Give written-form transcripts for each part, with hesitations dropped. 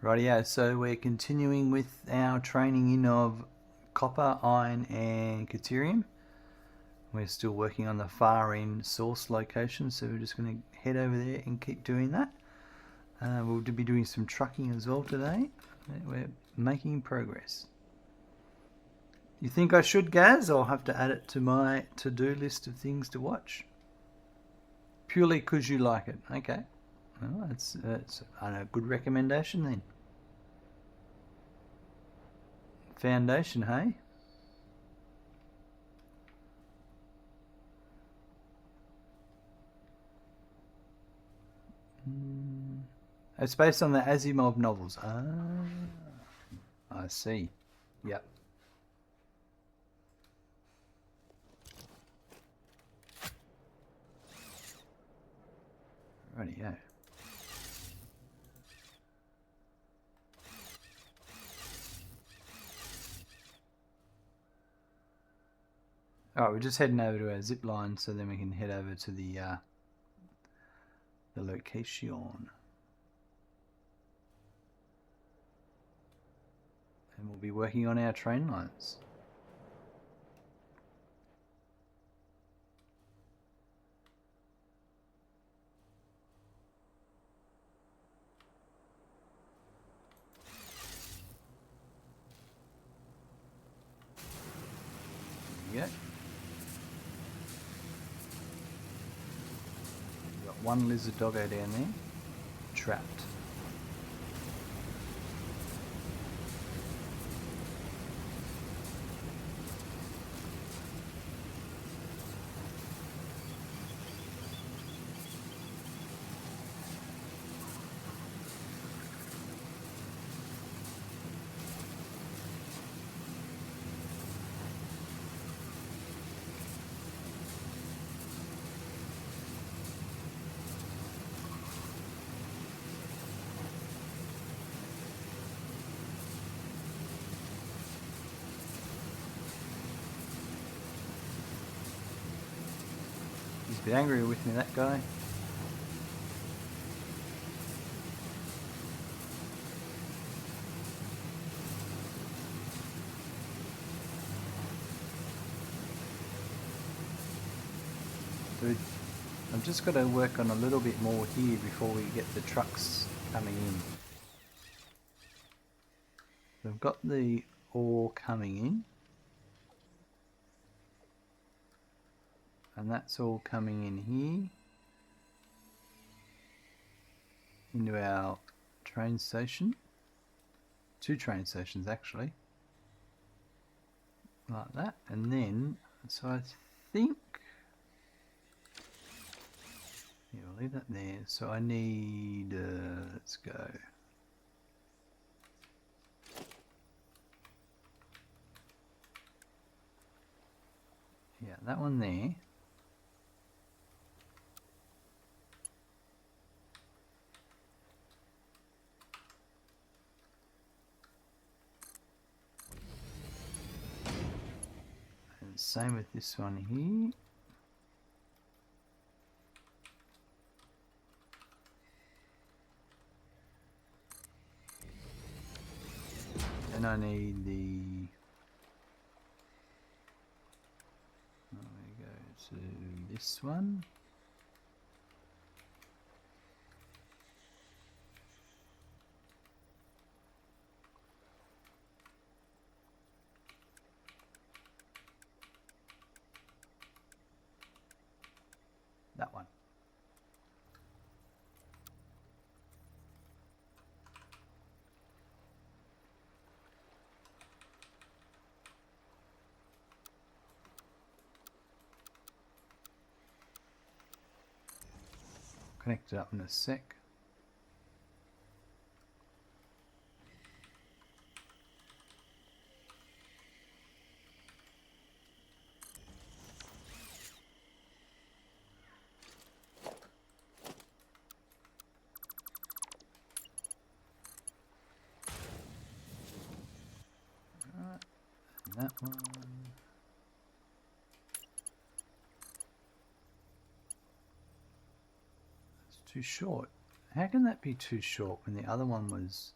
Rightio, so we're continuing with our training in of copper, iron and caterium. We're still working on the far end source location, so we're just going to head over there and keep doing that. We'll be doing some trucking as well today. We're making progress. You think I should, Gaz? I'll have to add it to my to-do list of things to watch. Purely because you like it. Okay. Well, that's a good recommendation then. Foundation, hey? It's based on the Asimov novels. Ah, I see. Yep. Rightio. Alright, we're just heading over to our zip line so then we can head over to the location. And we'll be working on our train lines. There we go. We've got one lizard doggo down there, trapped. He's a bit angry with me, that guy. Dude, I've just got to work on a little bit more here before we get the trucks coming in. We've got the ore coming in. And that's all coming in here. Into our train station. 2 train stations actually. Like that. And then, so I think... yeah, we'll leave that there. So I need, let's go. Yeah, that one there. And same with this one here. Then I need the... let me go to this one. That one. Connect it up in a sec. Alright, and that one. Too short. How can that be too short when the other one was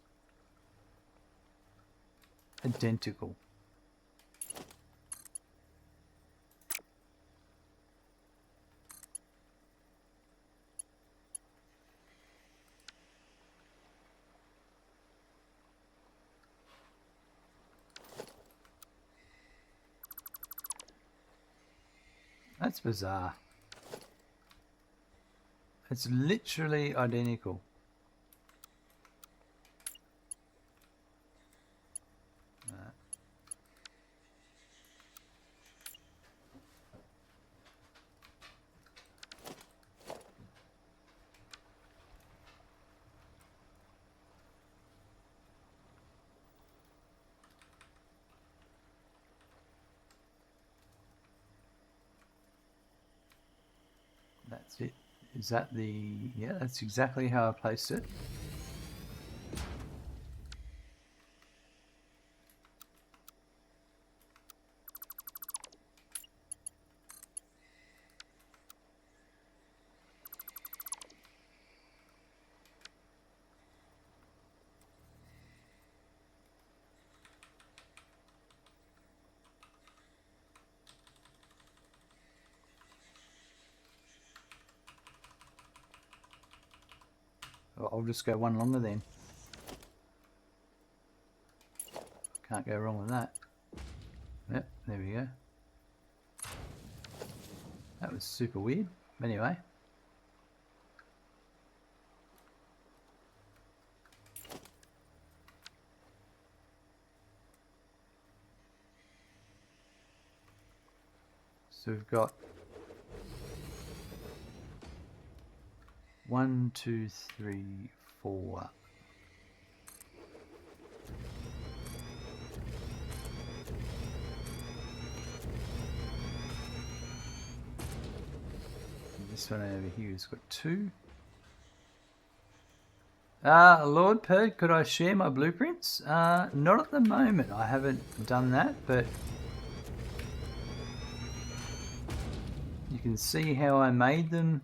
identical. That's bizarre. It's literally identical. That's it. Is that the... Yeah, that's exactly how I placed it. I'll just go one longer then. Can't go wrong with that. Yep, there we go. That was super weird. Anyway. So we've got 1, 2, 3, 4. This one over here has got 2. Lord Perd, could I share my blueprints? Not at the moment. I haven't done that, but you can see how I made them.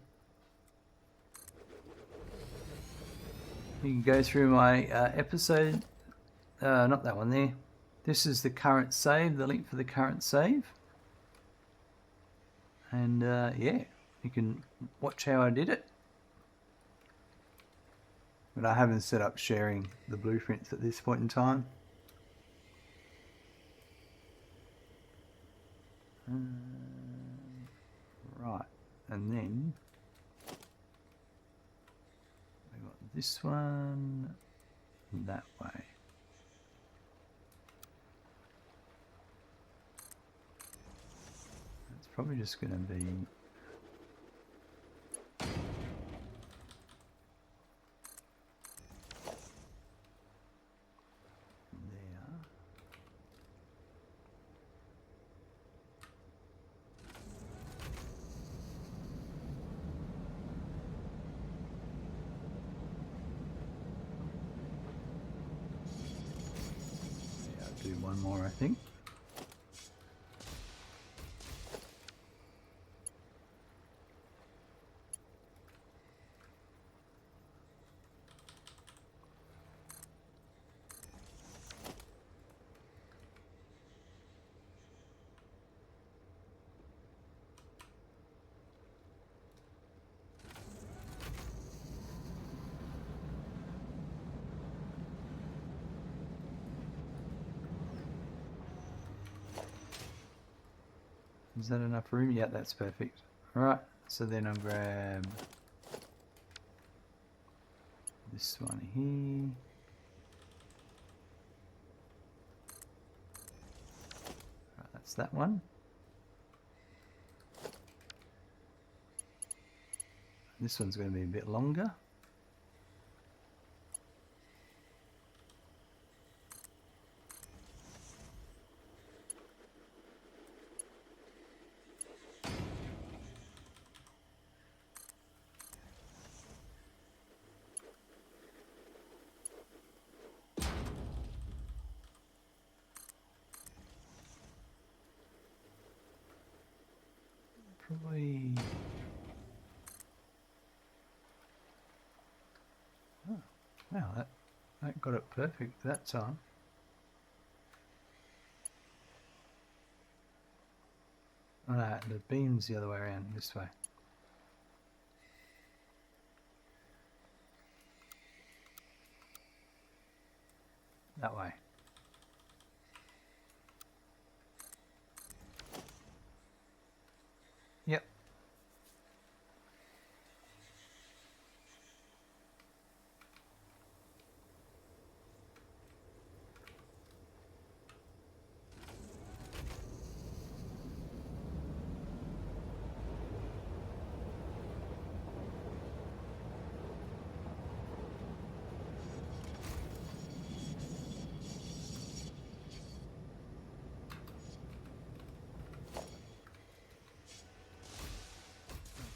You can go through my episode. Not that one there. This is the current save, the link for the current save. And yeah, you can watch how I did it. But I haven't set up sharing the blueprints at this point in time. Right, and then we got this one that way. It's probably just going to be do one more, I think. Is that enough room? Yeah, that's perfect. Alright, so then I'll grab this one here. Right, that's that one. This one's going to be a bit longer. Probably... Oh, wow, that got it perfect that time. No, the beam's the other way around, this way. That way. Yep.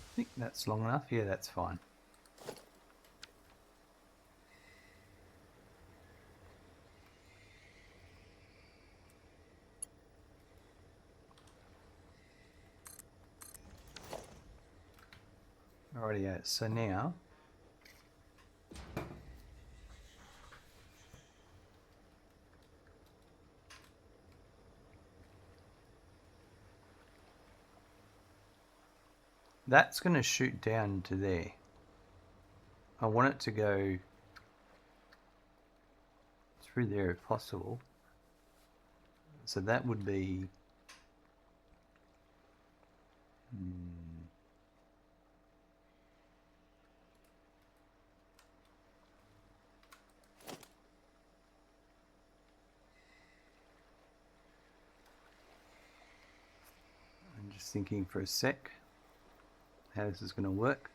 I think that's long enough. Yeah, that's fine. Alrighty, so now that's going to shoot down to there. I want it to go through there if possible. So that would be I'm just thinking for a sec how this is going to work.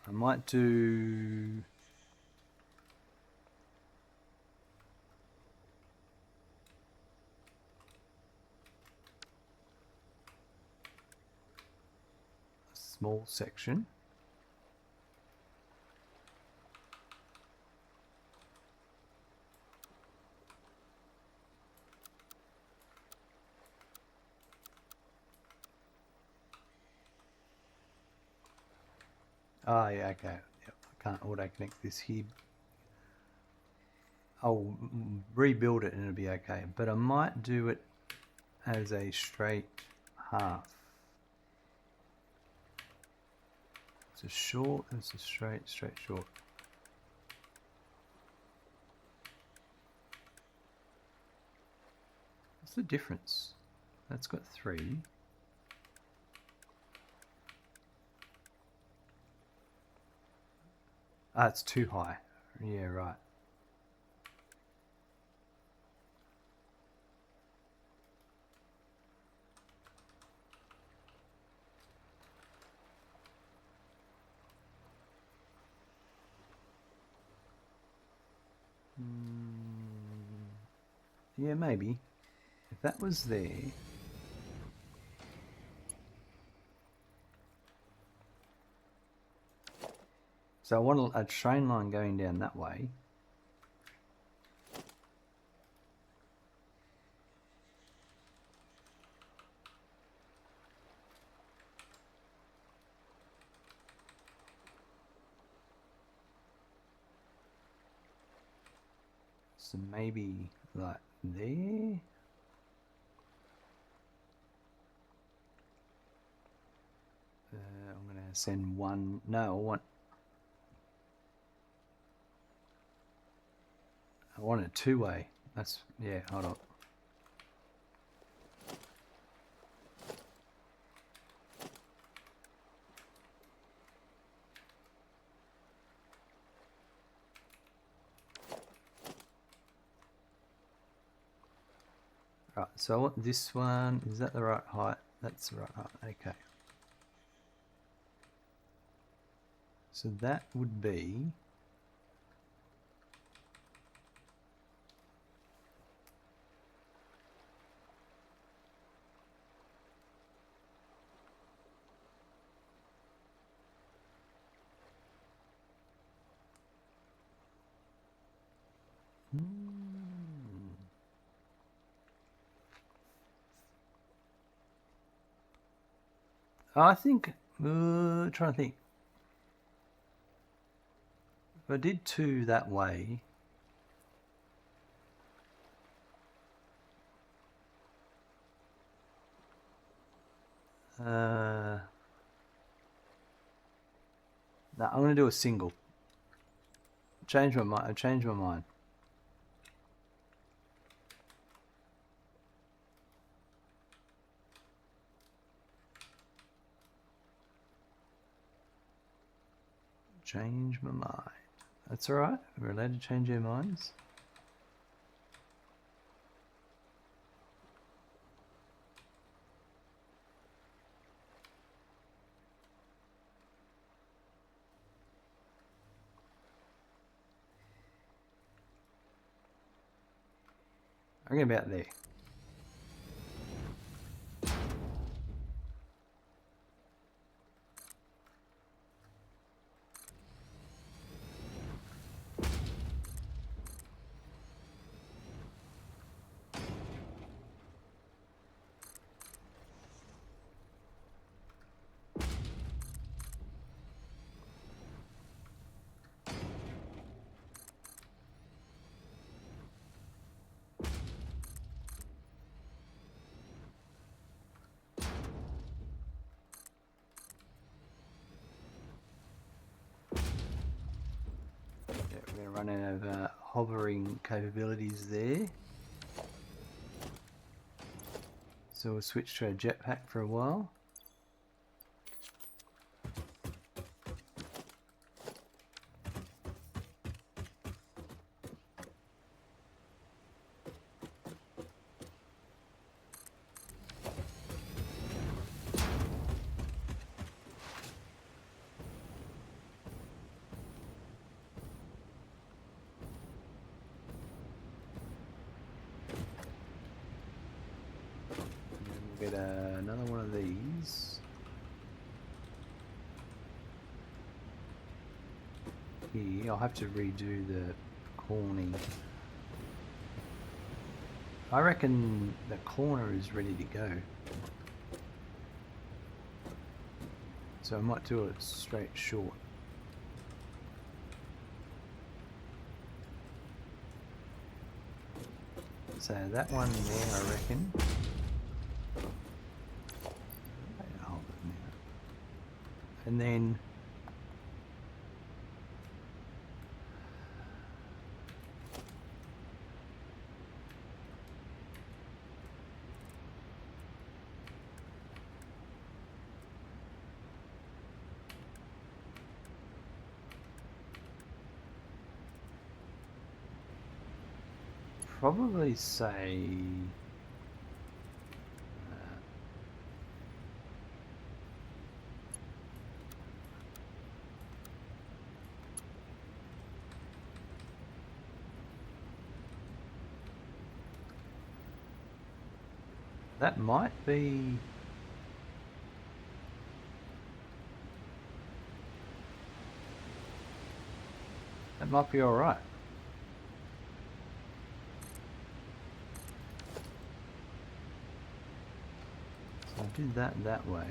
I might do a small section. Oh yeah, okay. Yep. I can't auto connect this here. I'll rebuild it and it'll be okay. But I might do it as a straight half. It's a short, it's a straight, short. What's the difference? That's got 3. Ah, it's too high. Yeah, right. Yeah, maybe. If that was there... So I want a train line going down that way. So maybe like there. I'm going to send one. No, I want a two-way. That's, yeah, hold on. Right, so I want this one. Is that the right height? That's the right height. Okay. So that would be... I think, trying to think. If I did 2 that way, No, I'm going to do a single. Change my mind. I changed my mind. Change my mind. That's alright. We're allowed to change our minds. I'm about there. We're going to run out of hovering capabilities there. So we'll switch to a jetpack for a while. Get another one of these. Here, I'll have to redo the corning. I reckon the corner is ready to go. So I might do it straight short. So that one there, I reckon. And then probably say that might be all right. So I'll do that way.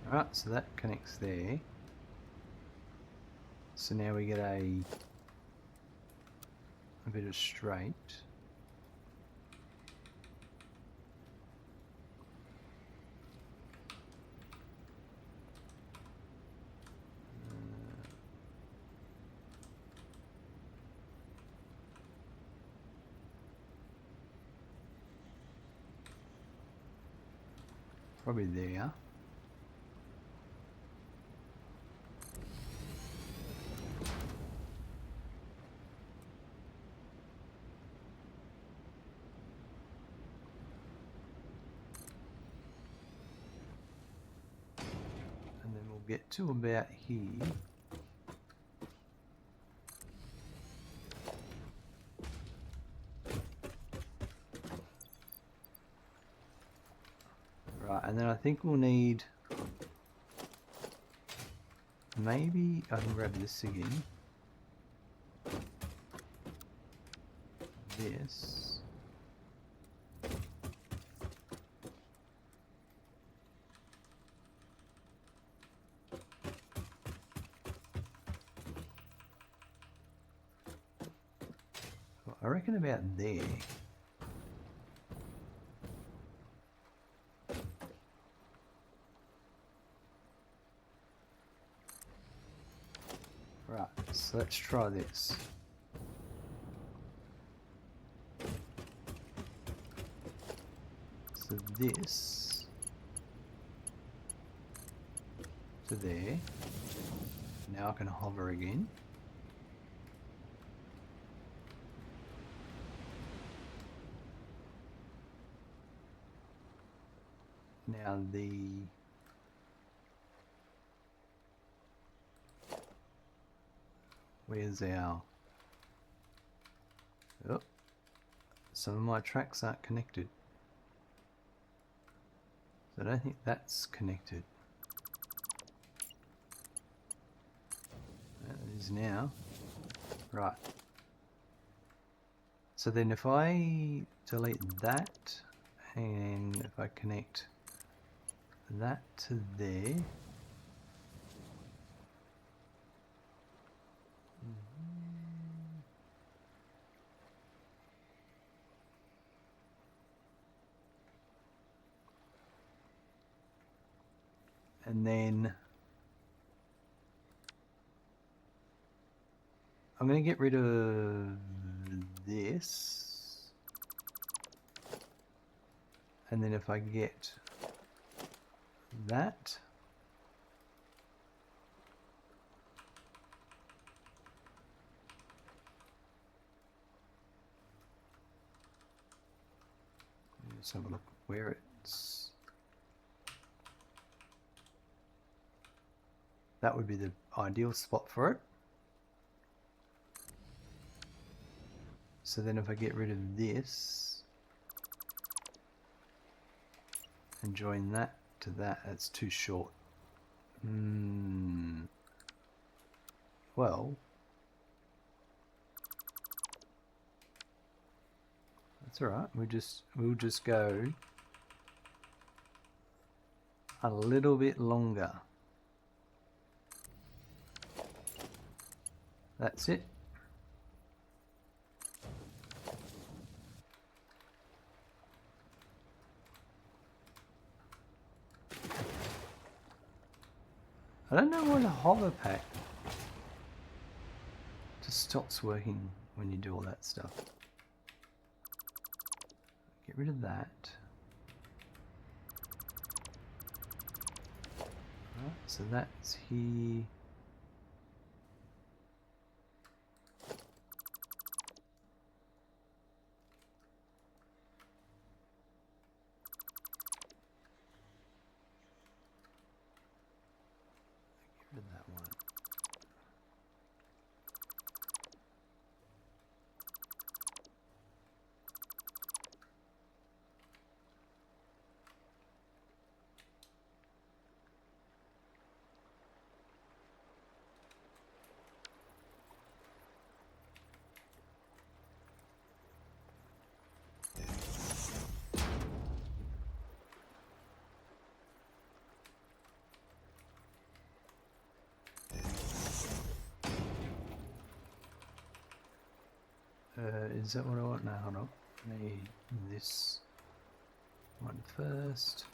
Alright, so that connects there. So now we get a bit of straight. Probably there. And then we'll get to about here. Right, and then I think we'll need, maybe I can grab this again. This. I reckon about there. Right, so let's try this. So this to there. Now I can hover again. Now where's our... Oh, some of my tracks aren't connected. So I don't think that's connected. That is now. Right. So then if I delete that, and if I connect that to there, and then I'm going to get rid of this, and then if I get that, let's have a look where it's... That would be the ideal spot for it. So then if I get rid of this and join that to that, that's too short. Well, that's alright. We'll just go a little bit longer. That's it. I don't know why the hover pack just stops working when you do all that stuff. Get rid of that. Right, so that's here. Get rid of that one. Is that what I want? No, hold on. I need this one first.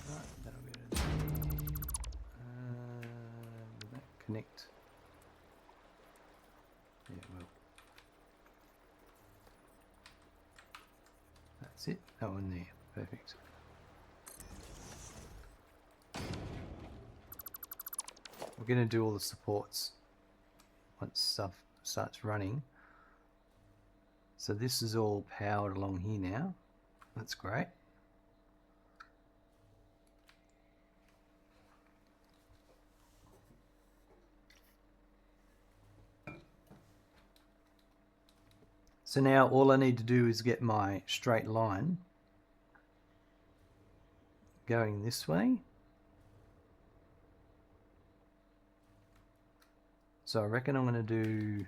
Right, that'll go to there. Will that connect? Yeah, it will. That's it. That one there. Perfect. We're going to do all the supports once stuff starts running. So this is all powered along here now. That's great. So now all I need to do is get my straight line going this way. So I reckon I'm going to do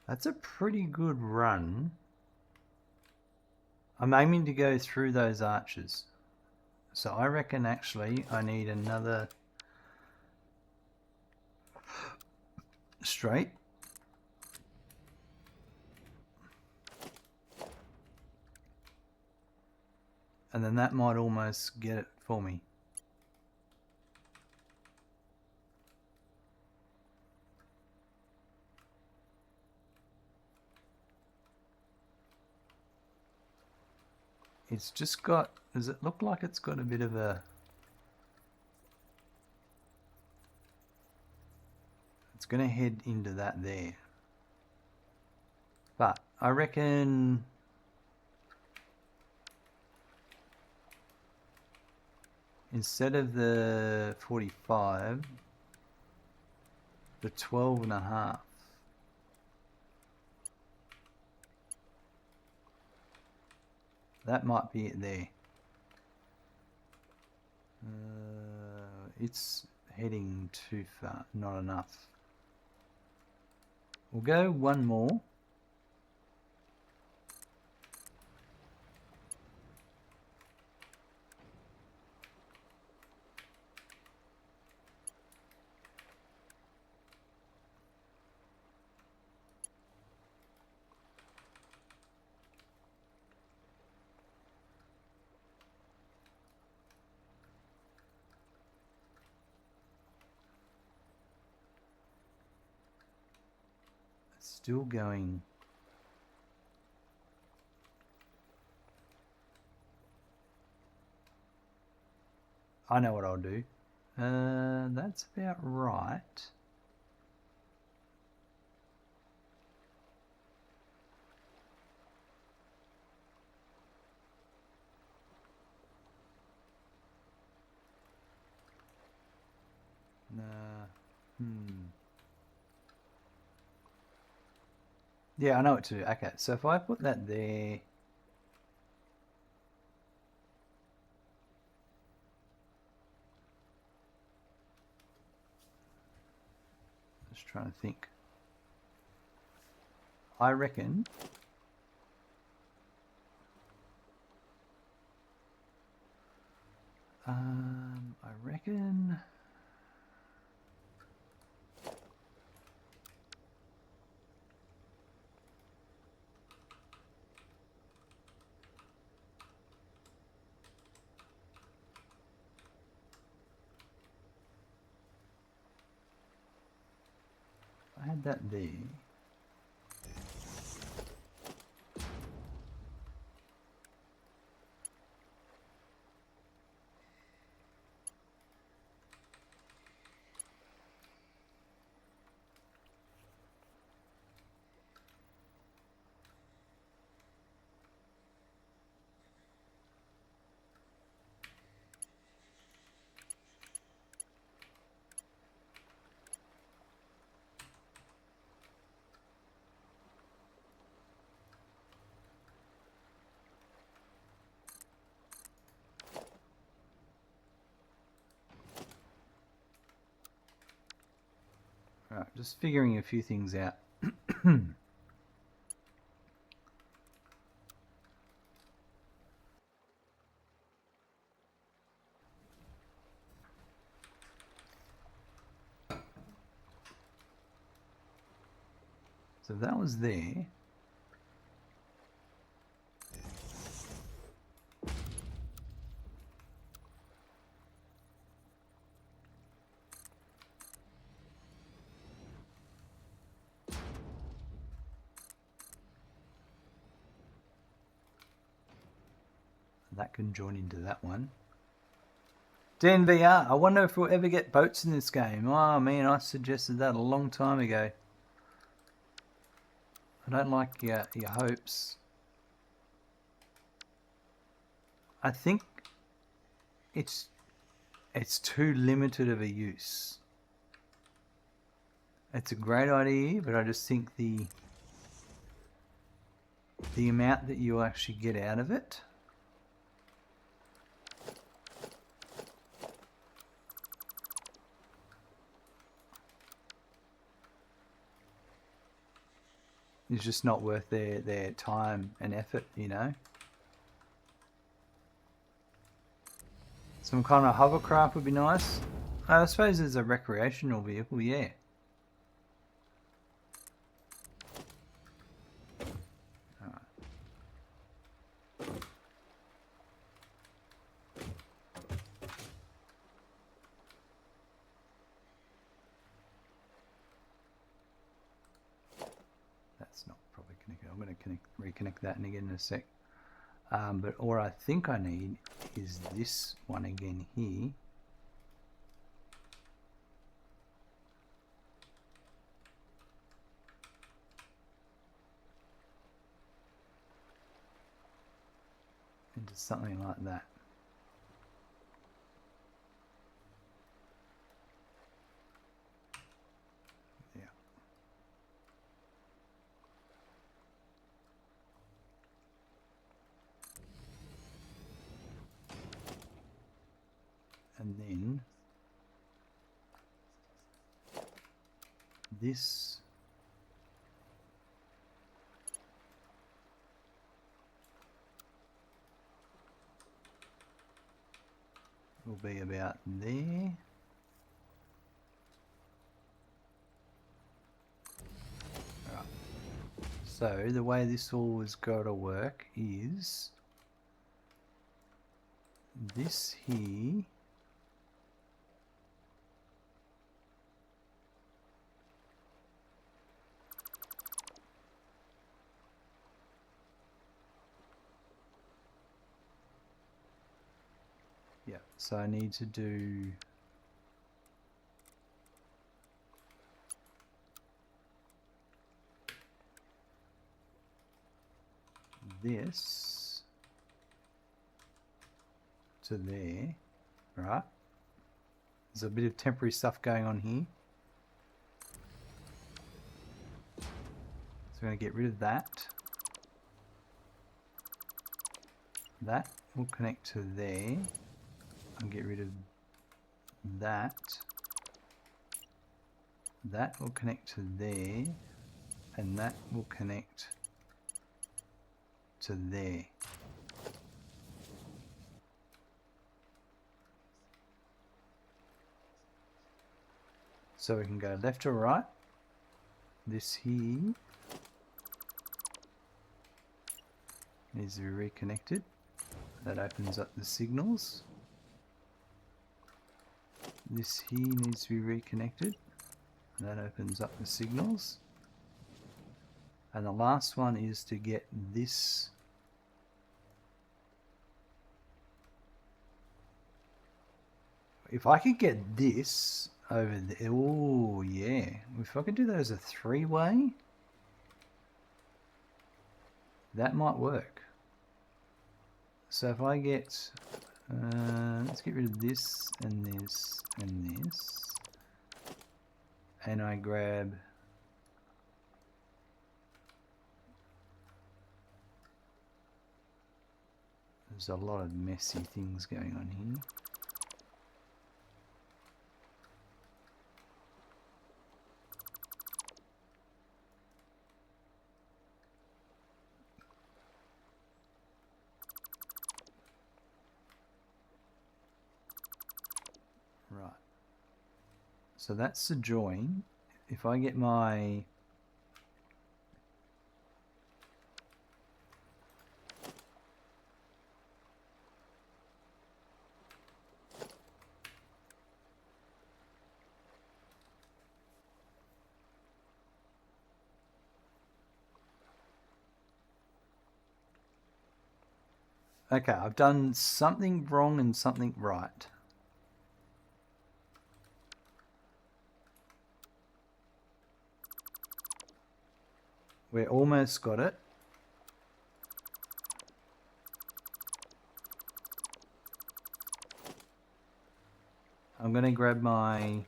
That's a pretty good run. I'm aiming to go through those arches. So I reckon actually I need another straight. And then that might almost get it for me. It's just got, does it look like it's got a bit of a, it's going to head into that there. But I reckon instead of the 45, the 12.5. That might be it there. It's heading too far, not enough. We'll go one more. Still going. I know what I'll do. That's about right. Yeah, I know what to do. Okay, so if I put that there, just trying to think. I reckon I had that there. Right, just figuring a few things out. So that was there. That can join into that one. DNVR, I wonder if we'll ever get boats in this game. Oh man, I suggested that a long time ago. I don't like your hopes. I think it's too limited of a use. It's a great idea, but I just think the amount that you actually get out of it. is just not worth their time and effort, you know. Some kind of hovercraft would be nice. I suppose as a recreational vehicle, yeah. That's not probably connected. I'm going to reconnect that and again in a sec. But all I think I need is this one again here. Into something like that. Yeah. And then this will be about there. Right. So the way this all has got to work is this here yeah, so I need to do this to there, right? There's a bit of temporary stuff going on here. So we're going to get rid of that. That will connect to there. And get rid of that. That will connect to there. And that will connect to there. So we can go left or right. This here needs to be reconnected. That opens up the signals. This here needs to be reconnected. That opens up the signals. And the last one is to get this if I could get this over there, oh yeah, if I could do that as a three-way, that might work. So if I get, let's get rid of this and this and this, and I grab there's a lot of messy things going on here. Right. So that's the join. If I get my okay, I've done something wrong and something right. We almost got it. I'm going to grab my, I'm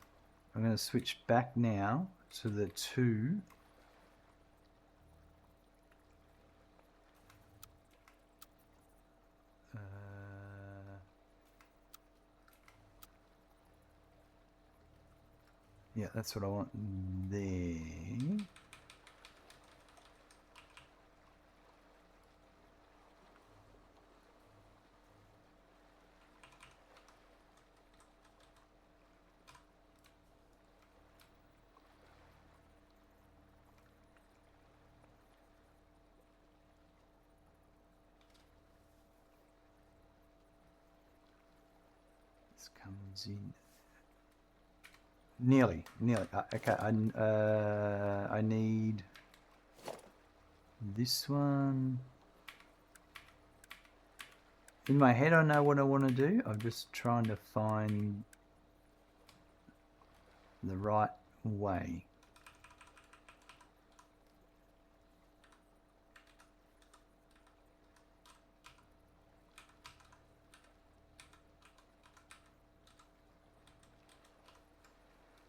going to switch back now to the 2. Yeah, that's what I want there. This comes in nearly. Okay, I need this one. In my head, I know what I want to do. I'm just trying to find the right way.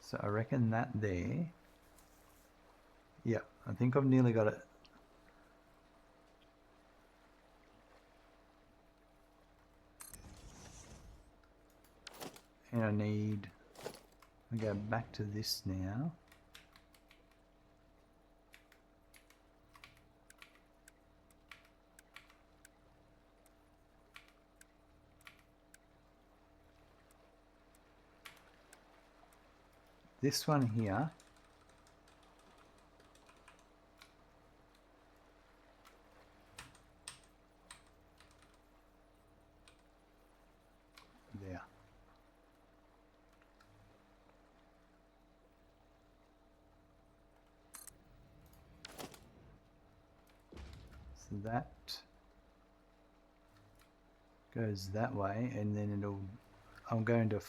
So I reckon that there. Yeah, I think I've nearly got it. And I need to go back to this now. This one here. There. So that goes that way, and then it'll, I'm going to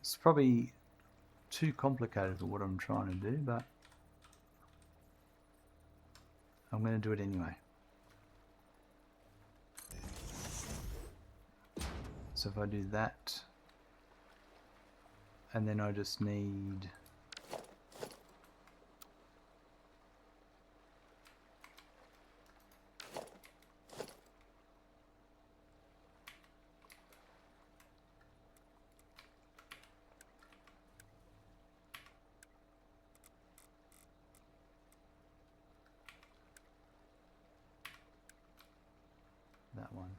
it's probably too complicated for what I'm trying to do, but I'm going to do it anyway. So if I do that, and then I just need that one.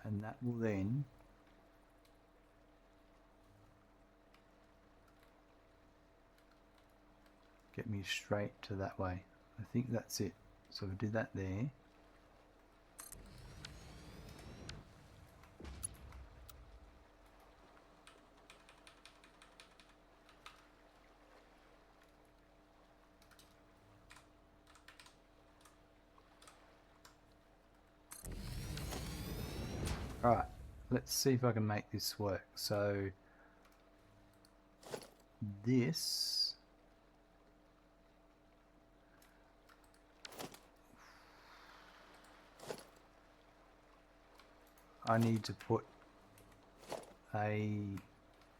And that will then get me straight to that way. I think that's it. So if I do that there. Alright, let's see if I can make this work. So this I need to put a,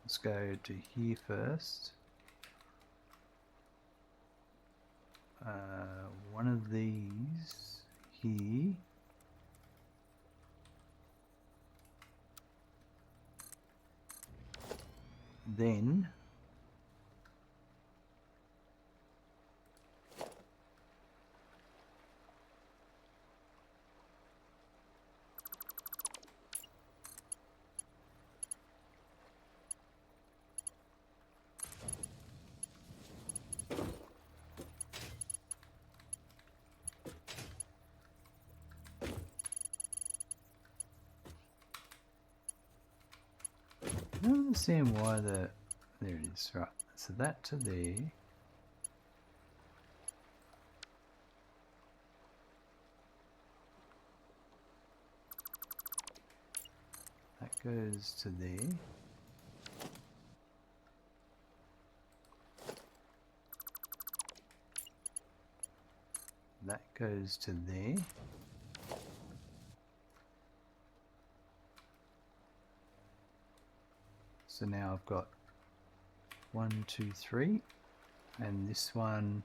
let's go to here first. One of these here. Then I don't understand why there it is, right. So that to there. That goes to there. That goes to there. So now I've got 1, 2, 3, and this one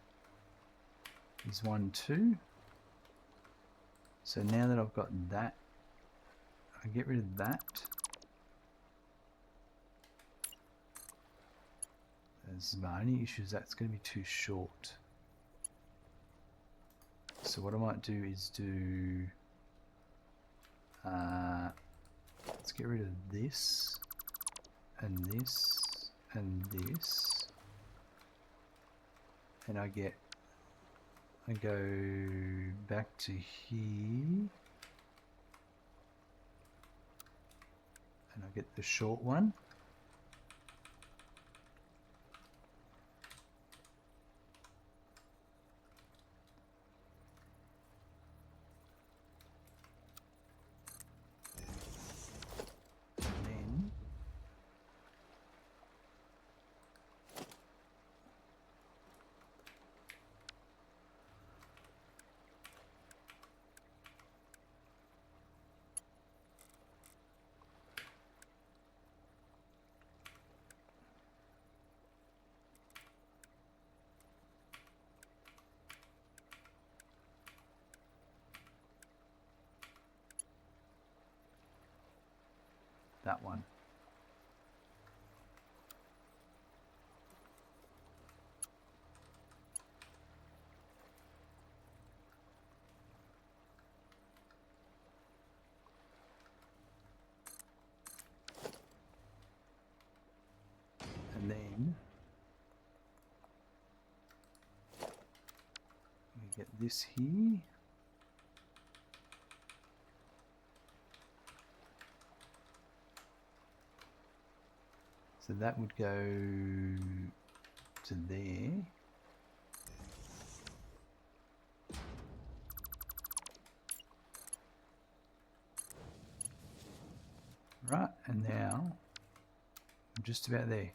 is 1, 2. So now that I've got that, I get rid of that. This is my only issue, is that's going to be too short. So what I might do is do, let's get rid of this, and this, and this, and I go back to here, and I get the short one. That one. And then we get this here. So that would go to there. Right, and now I'm just about there.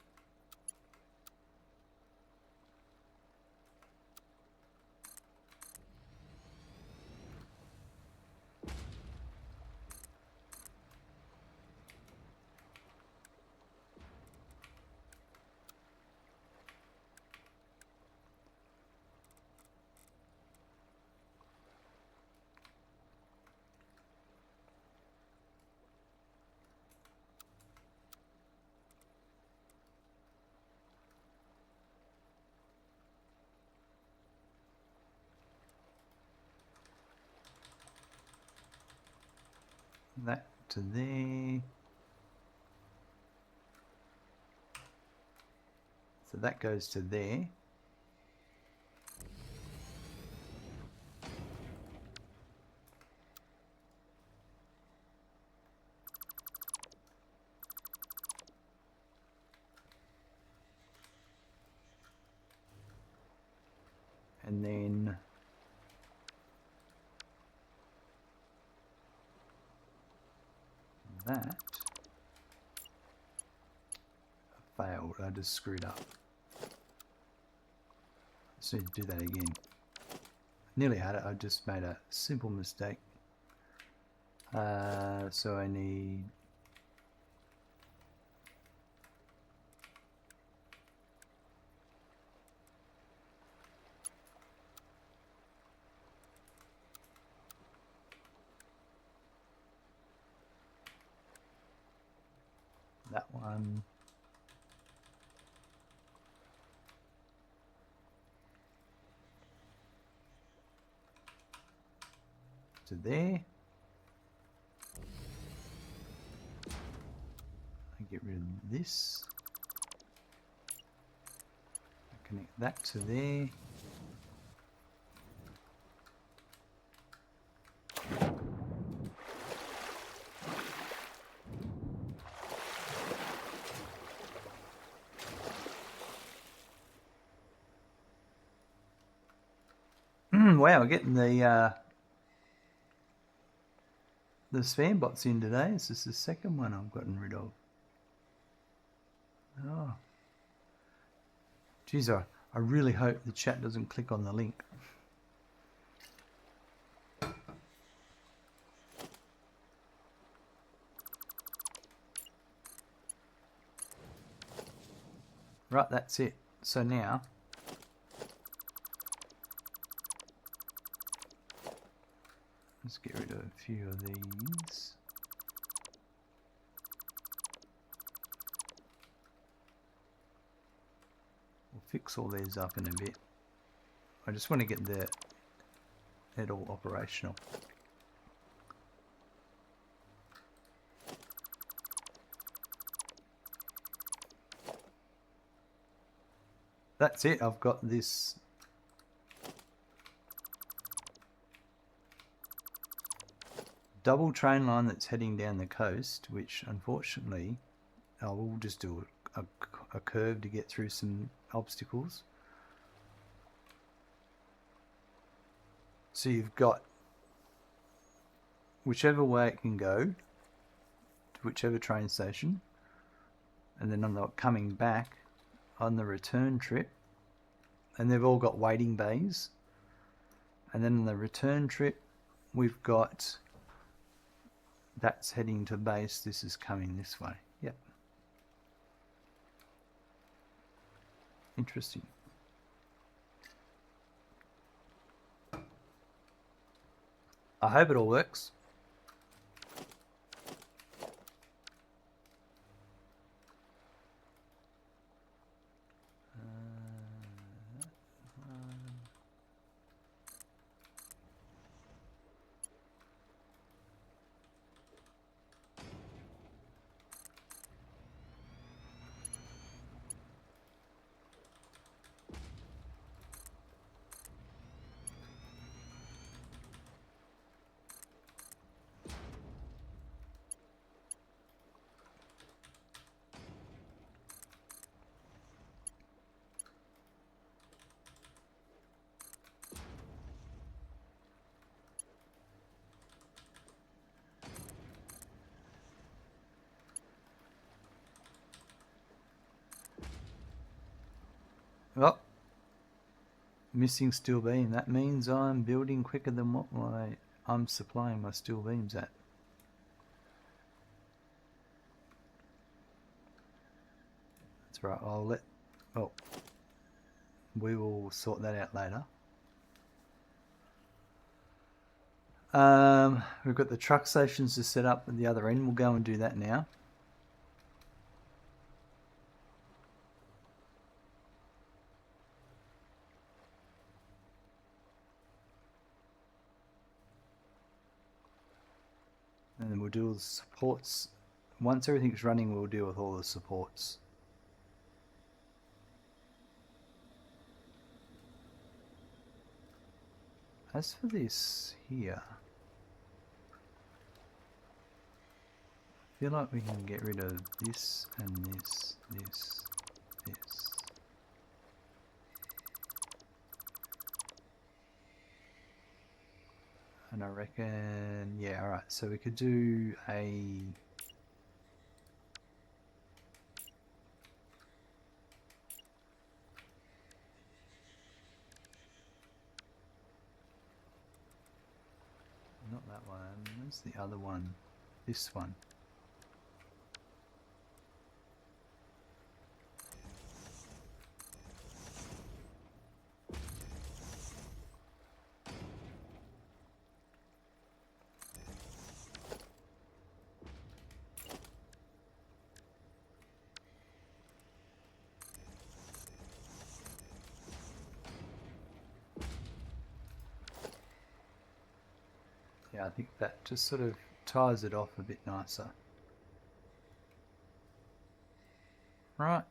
That to there. So that goes to there. And then that failed. I just screwed up. Just need to do that again. Nearly had it. I just made a simple mistake. So I need that one. To there. I get rid of this. I connect that to there. Wow, we're getting the spam bots in today. This is the second one I've gotten rid of. Oh. Geez, I really hope the chat doesn't click on the link. Right, that's it. So now let's get rid of a few of these. fix all these up in a bit. I just want to get it all operational. That's it. I've got this double train line that's heading down the coast, which unfortunately I will just do a curve to get through some obstacles. So you've got whichever way it can go to whichever train station, and then on the coming back on the return trip, and they've all got waiting bays, and then on the return trip we've got that's heading to base, this is coming this way. Yep. Interesting. I hope it all works. Well, missing steel beam. That means I'm building quicker than what I'm supplying my steel beams at. That's right. We will sort that out later. We've got the truck stations to set up at the other end. We'll go and do that now. And then we'll do all the supports. Once everything's running, we'll deal with all the supports. As for this here, I feel like we can get rid of this and this. And I reckon, yeah, alright, so we could do a... Not that one, where's the other one? This one. Yeah, I think that just sort of ties it off a bit nicer. Right.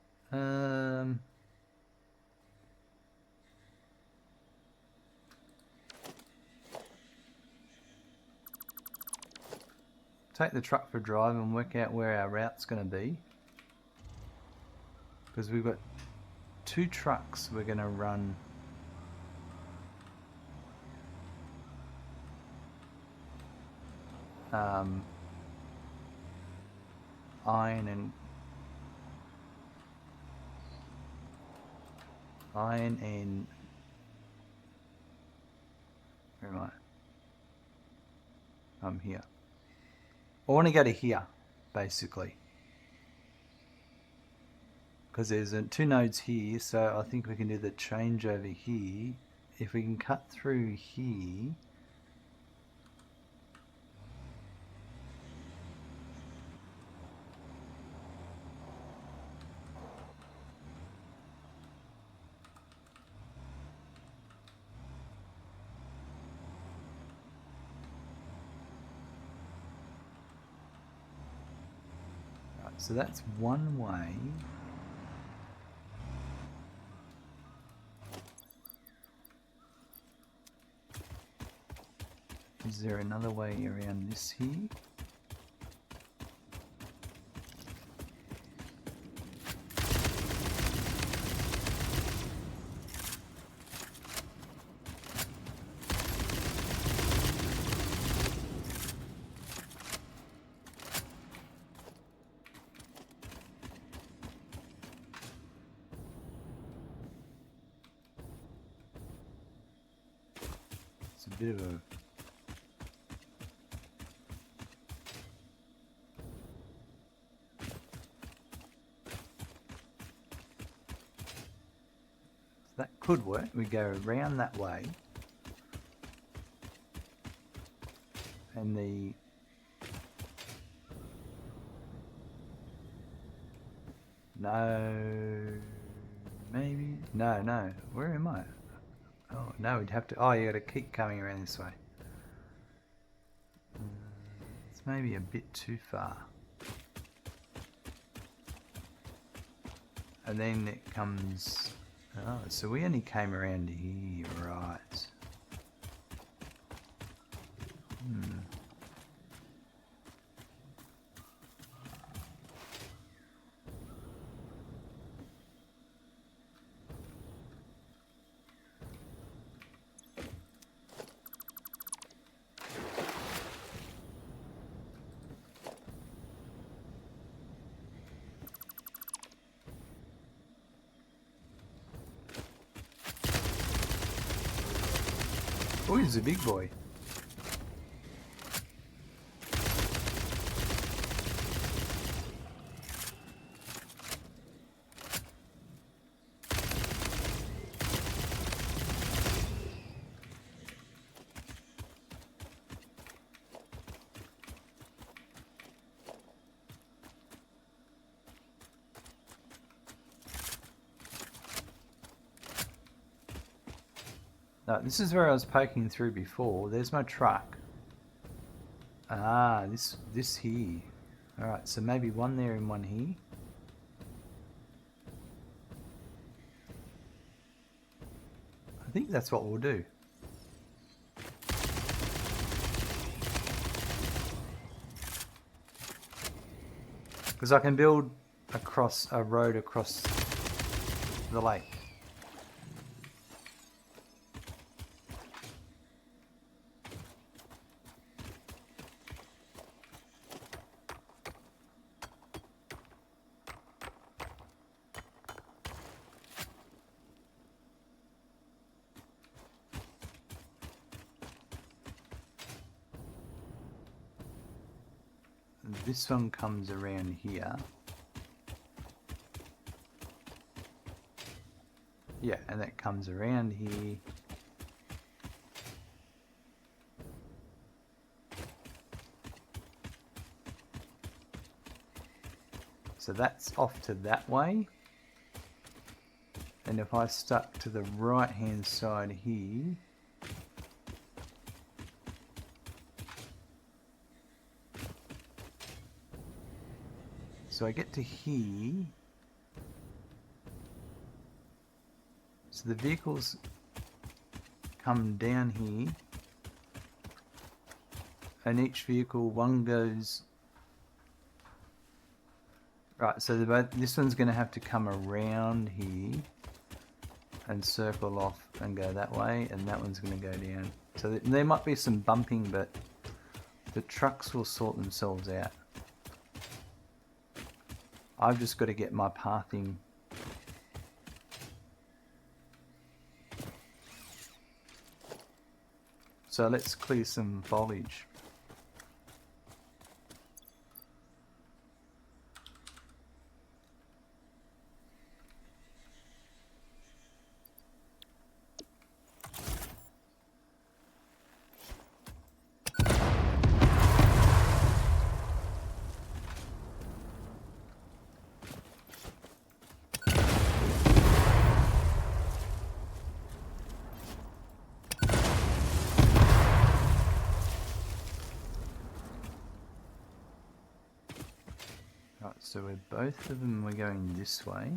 Take the truck for a drive and work out where our route's going to be. Because we've got 2 trucks we're going to run. Iron and where am I? I'm here. I want to go to here, basically, because there's 2 nodes here, so I think we can do the change over here. If we can cut through here, So that's one way. Is there another way around this here? It's a bit of a... That could work. We go around that way. And the... No... Maybe? No. Where am I? Oh, no, we'd have to... Oh, you got to keep coming around this way. It's maybe a bit too far. And then it comes... Oh, so we only came around here, right. Oh, he's a big boy. No, this is where I was poking through before. There's my truck. Ah, this here. Alright, so maybe one there and one here. I think that's what we'll do. Because I can build across a road across the lake. This one comes around here. Yeah, and that comes around here. So that's off to that way. And if I stuck to the right hand side here, so I get to here, so the vehicles come down here, and each vehicle, one goes, right, so this one's going to have to come around here and circle off and go that way, and that one's going to go down. So there might be some bumping, but the trucks will sort themselves out. I've just got to get my pathing. So let's clear some foliage. Right, so we're both of them, we're going this way.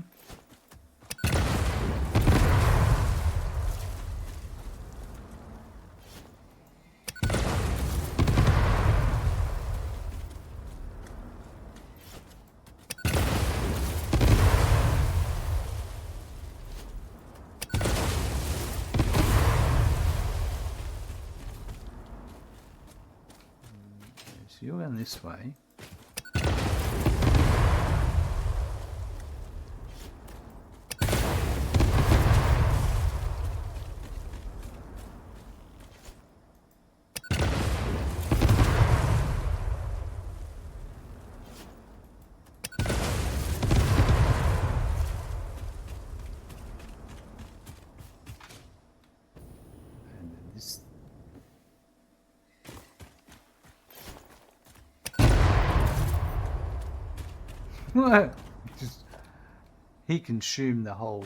So you're going this way. And then this. What? Just, he consumed the whole.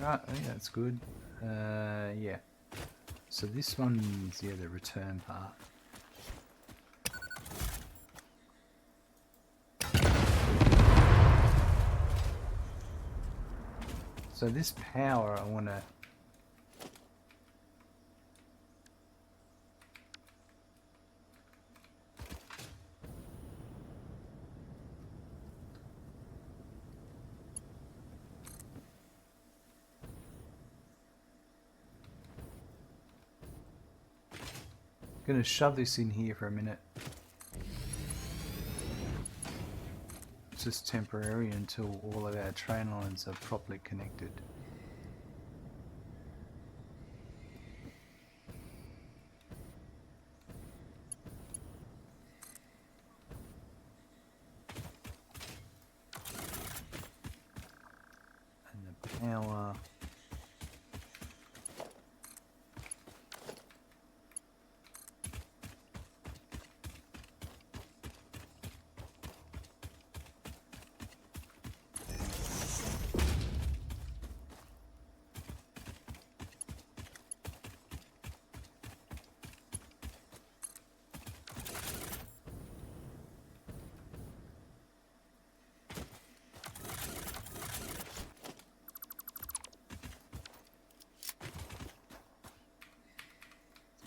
Right, I think that's good. Yeah. So this one's, yeah, the return part. So this power, I want to... Gonna shove this in here for a minute. It's just temporary until all of our train lines are properly connected. And the power...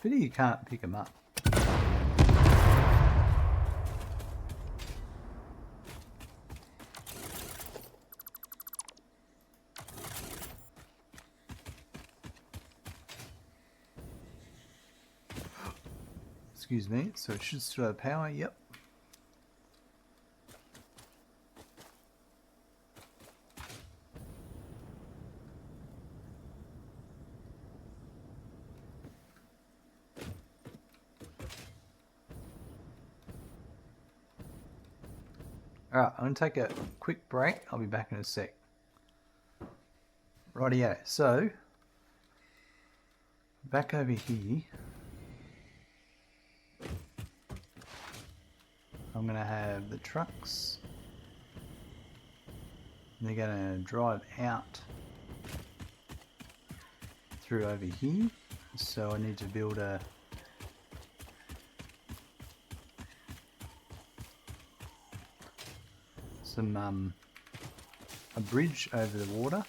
Pity you can't pick them up. Excuse me, so it should still have power, yep. Alright, I'm going to take a quick break. I'll be back in a sec. Rightio, so back over here, I'm going to have the trucks. And they're going to drive out through over here. So I need to build a bridge over the water.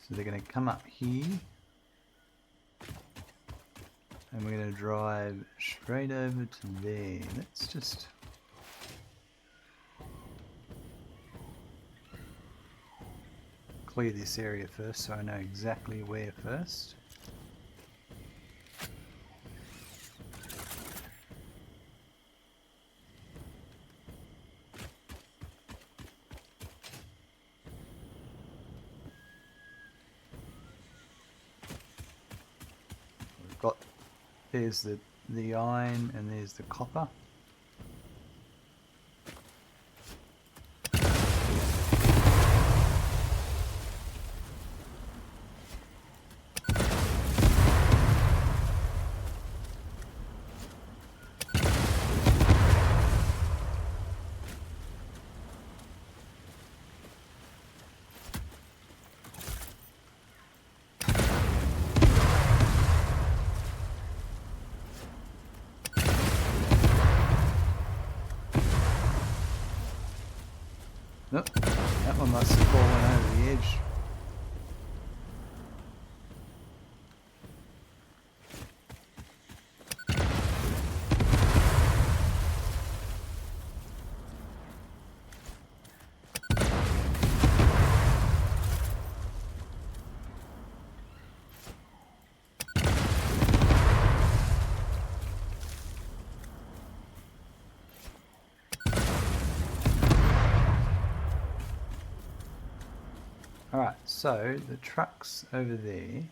So they're going to come up here, and we're going to drive straight over to there. Let's just clear this area first so I know exactly where first. There's the iron and there's the copper. Nope, that one must have fallen over the edge. Alright, so the truck's over there.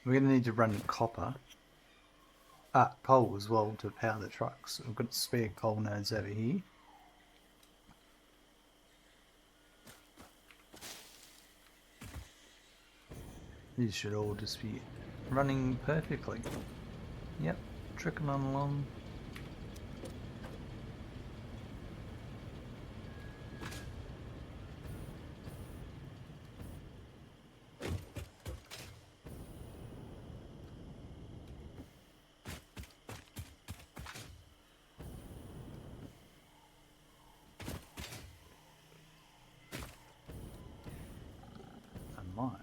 We're going to need to run copper. Coal as well to power the trucks. We've got spare coal nodes over here. These should all just be running perfectly. Yep, trickling on along. I might.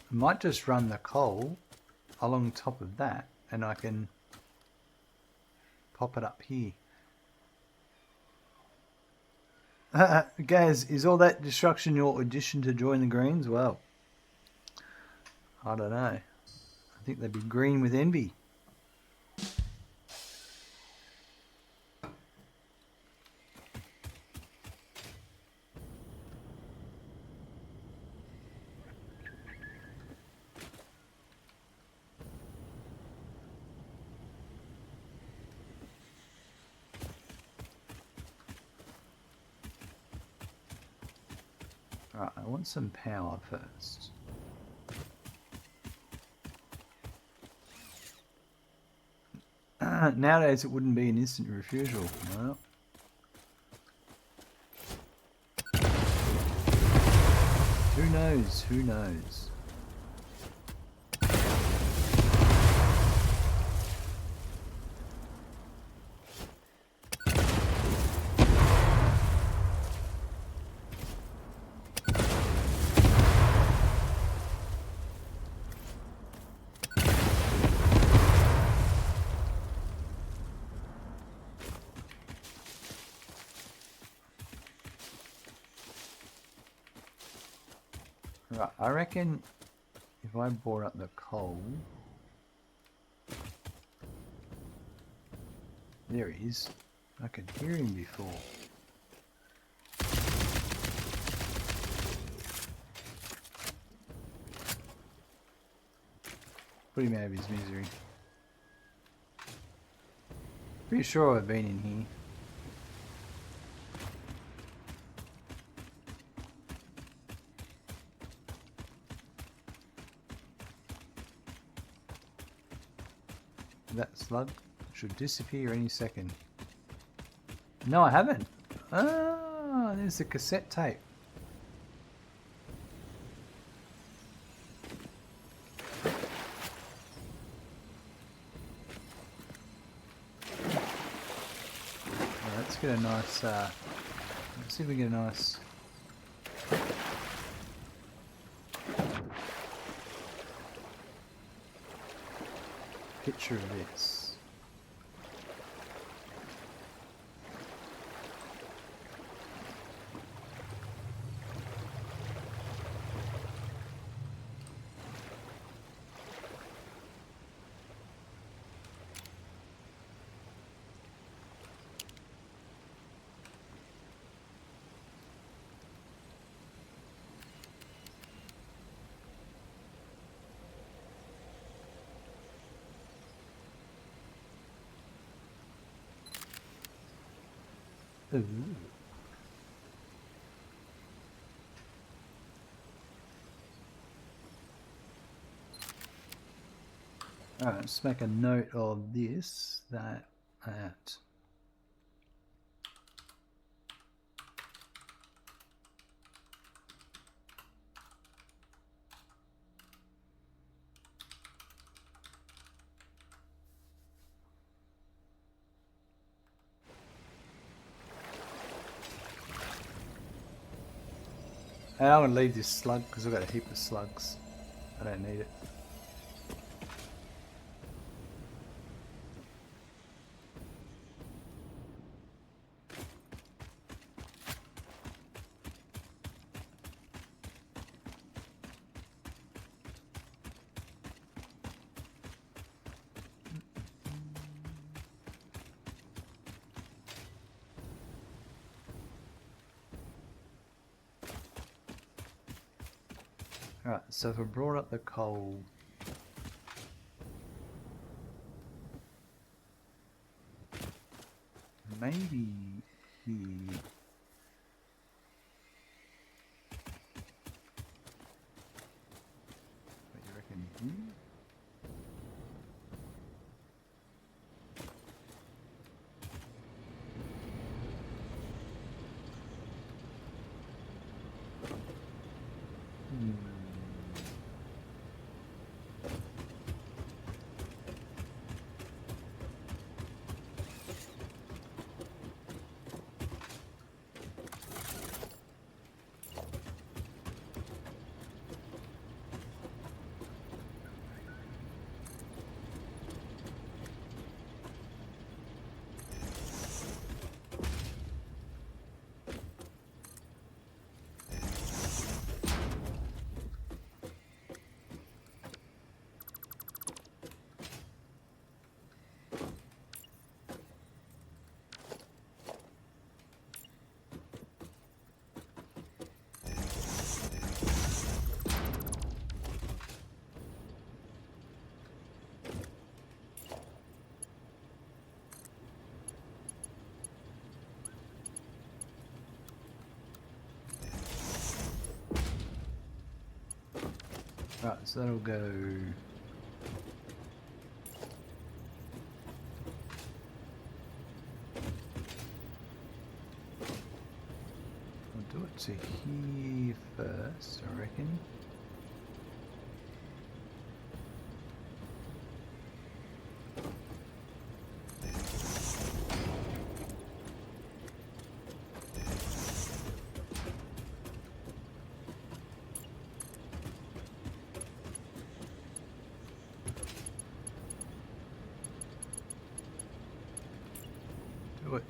I might just run the coal along top of that and I can pop it up here. Gaz, is all that destruction your addition to join the Greens? Well, I don't know. I think they'd be green with envy. Right, I want some power first. Nowadays it wouldn't be an instant refusal. Well, who knows? Who knows? Right, I reckon if I brought up the coal, there he is. I could hear him before. Put him out of his misery. Pretty sure I've been in here. That slug should disappear any second. No, I haven't. Ah, there's the cassette tape. Let's get a nice, let's see if we get a nice picture of this. Ooh. Alright, let's make a note of this, that. And I'm going to leave this slug because I've got a heap of slugs. I don't need it. Alright, so if I brought up the coal, maybe here. What do you reckon here? Right, so that'll go. I'll do it to here first, I reckon. Do it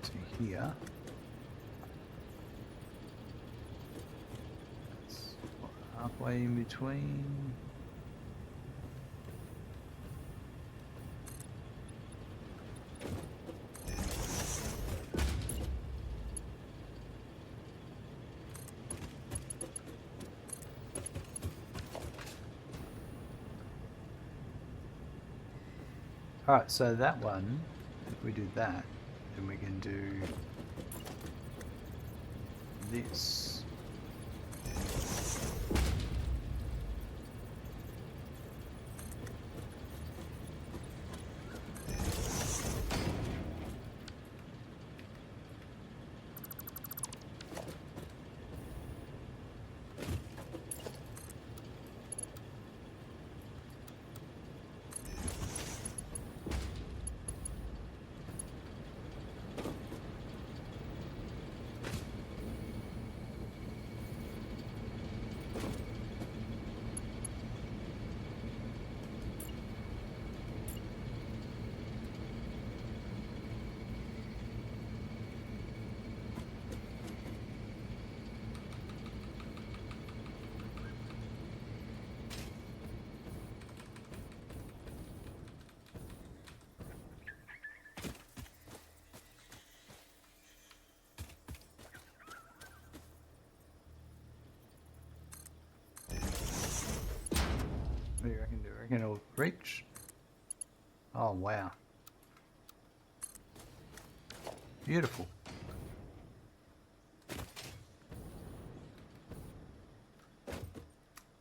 to here. That's what, halfway in between. Alright, so that one, if we do that, then we can do this. What do you reckon? Do you reckon it'll reach? Oh, wow. Beautiful.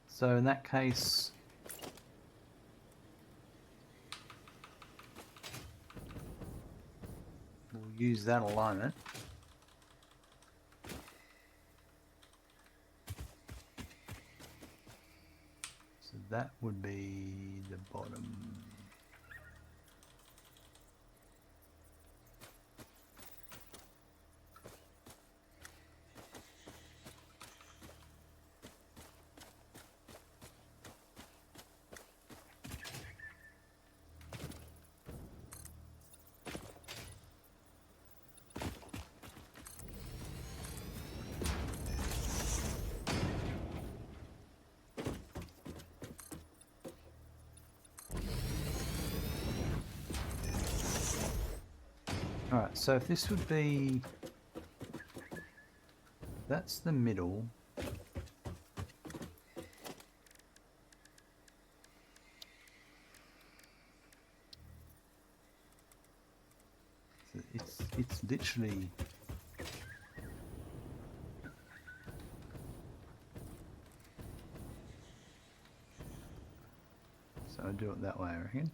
So in that case, we'll use that alignment. So that would be the bottom. Alright, so if this would be, that's the middle. So it's literally, so I'll do it that way, I reckon.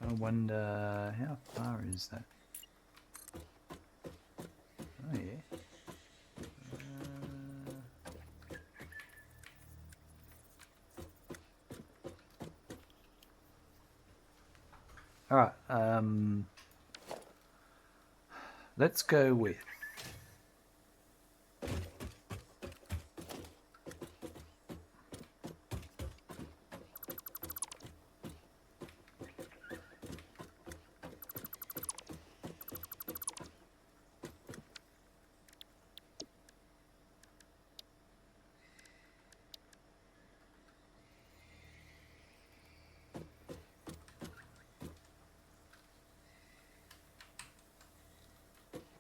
I wonder how far is that? Oh yeah. All right. Let's go with.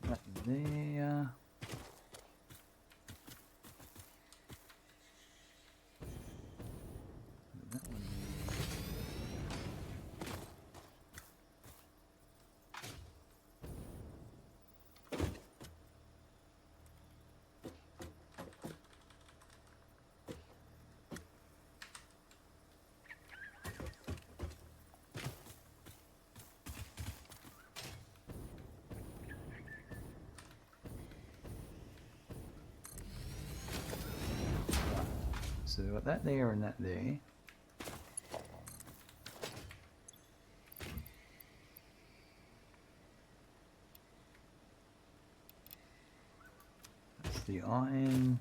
That there. That one there. So we've got that there and that there. That's the iron.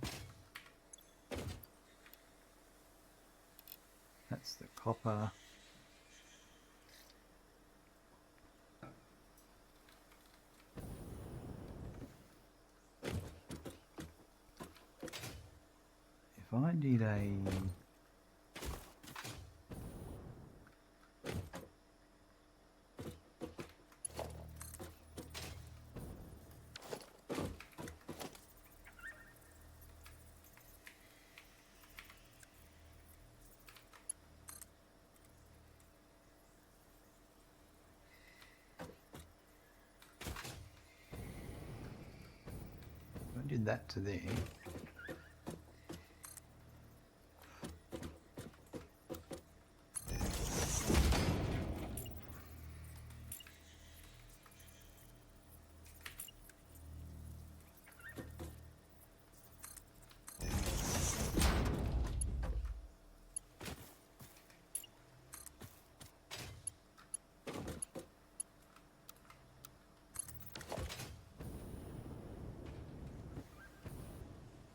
That's the copper. If I did a did that to there.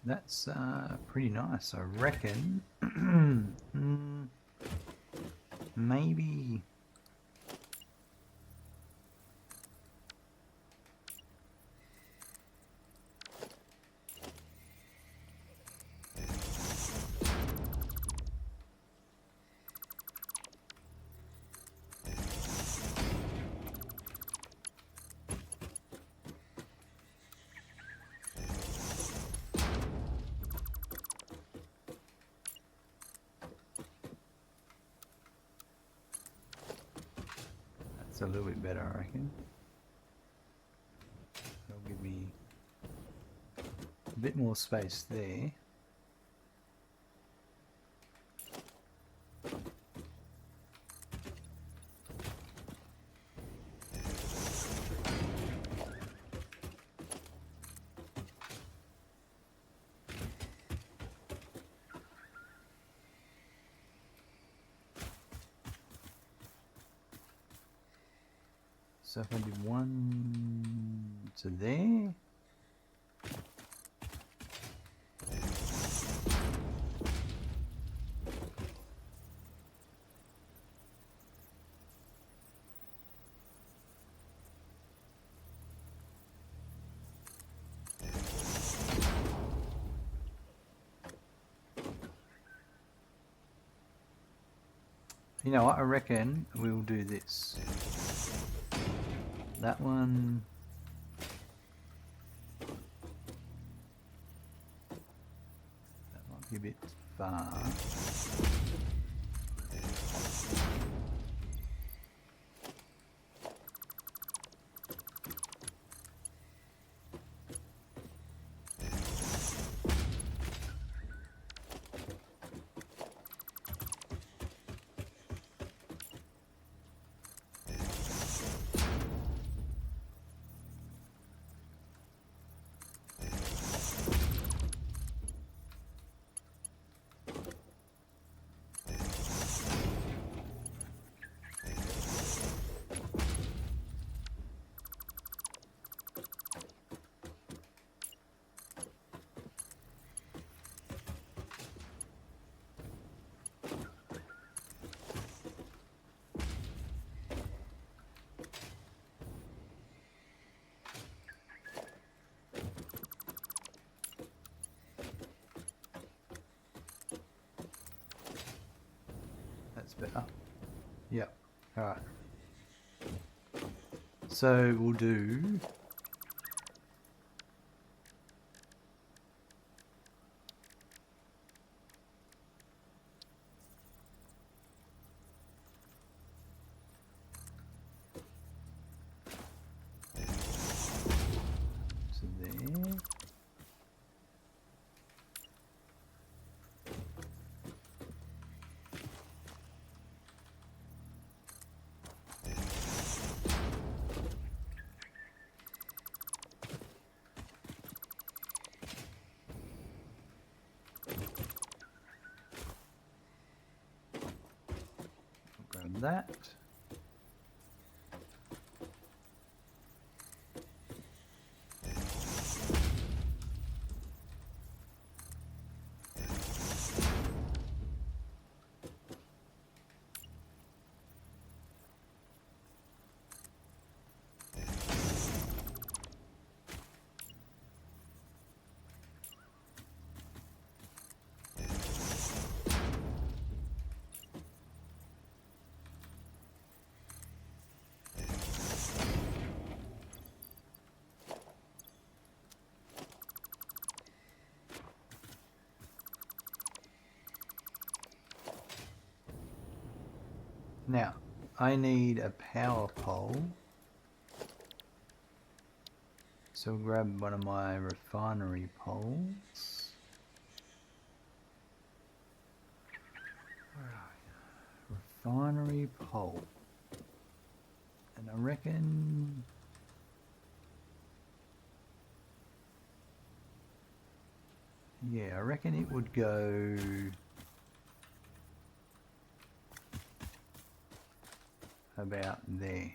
That's pretty nice, I reckon. Maybe a little bit better, I reckon. That'll give me a bit more space there. So if I did one to there. You know what, I reckon we'll do this. That one. That might be a bit far. Better. Yep. Alright. So we'll do to there. That. Now, I need a power pole. So I'll grab one of my refinery poles. Refinery pole. And I reckon... yeah, I reckon it would go... about there.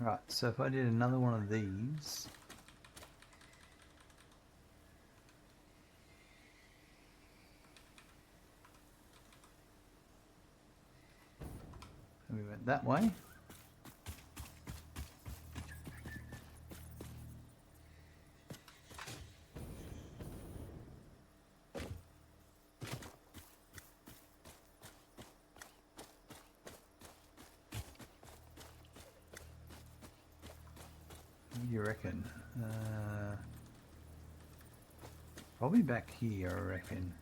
Right, so if I did another one of these, and we went that way. What do you reckon? Probably back here, I reckon.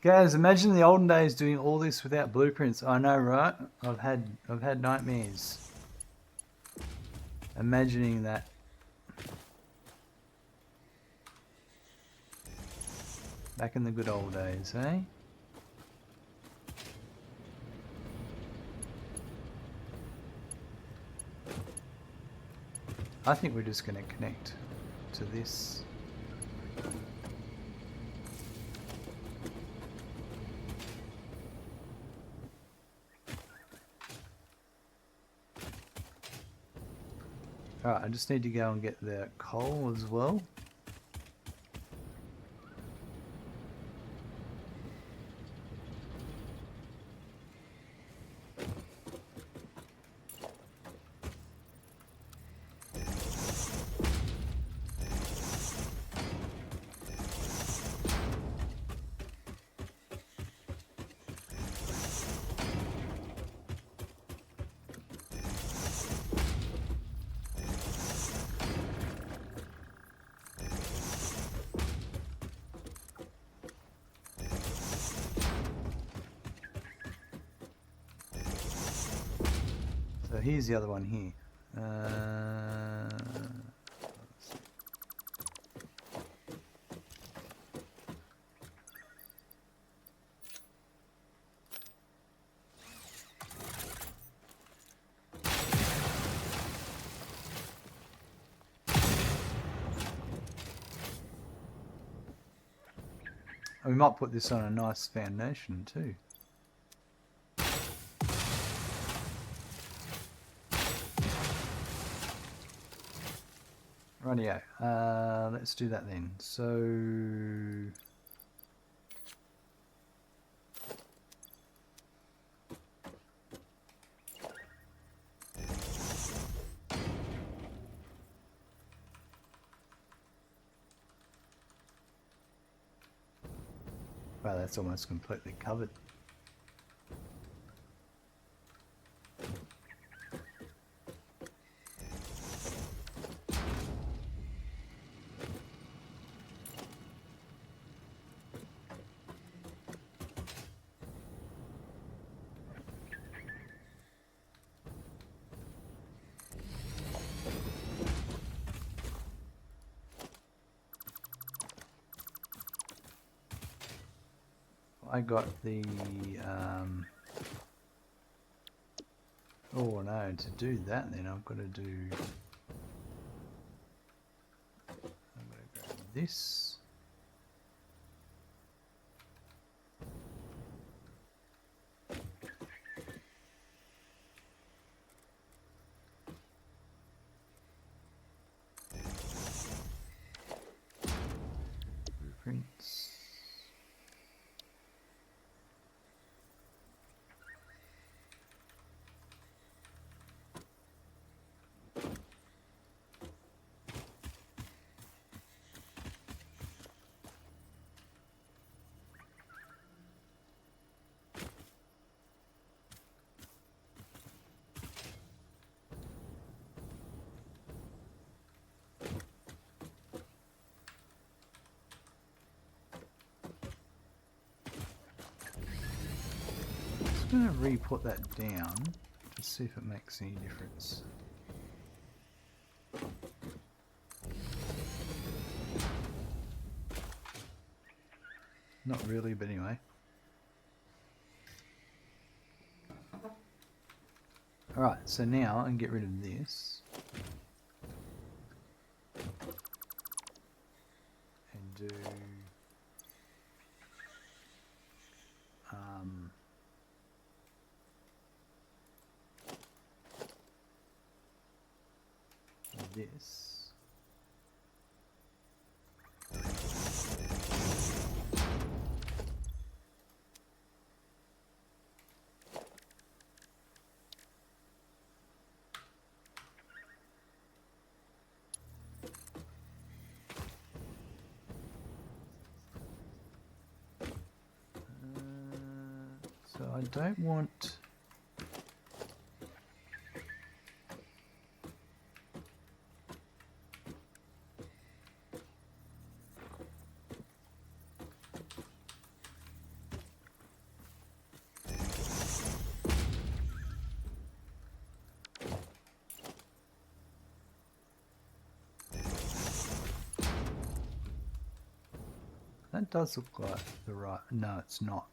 Guys, imagine the olden days doing all this without blueprints. I know, right? I've had nightmares imagining that. Back in the good old days, eh? I think we're just going to connect to this. Alright, I just need to go and get the coal as well. So here's the other one here. We might put this on a nice foundation too. Rightio, let's do that then. So wow, that's almost completely covered. I got the oh no, to do that then I've got to do, I'm going to grab this. Blueprints. I'm going to re-put that down to see if it makes any difference. Not really, but anyway. Alright, so now I can get rid of this. And do this. So I don't want that does look like the right, no it's not.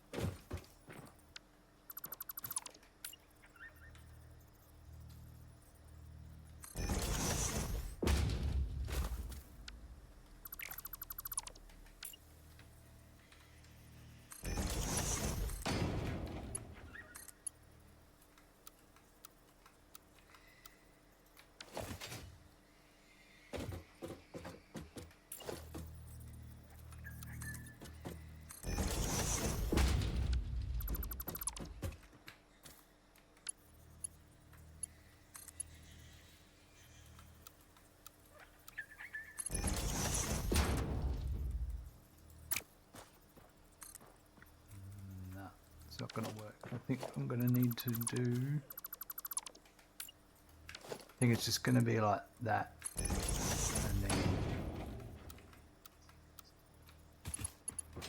It's not going to work. I think I'm going to need to do, I think it's just going to be like that, and then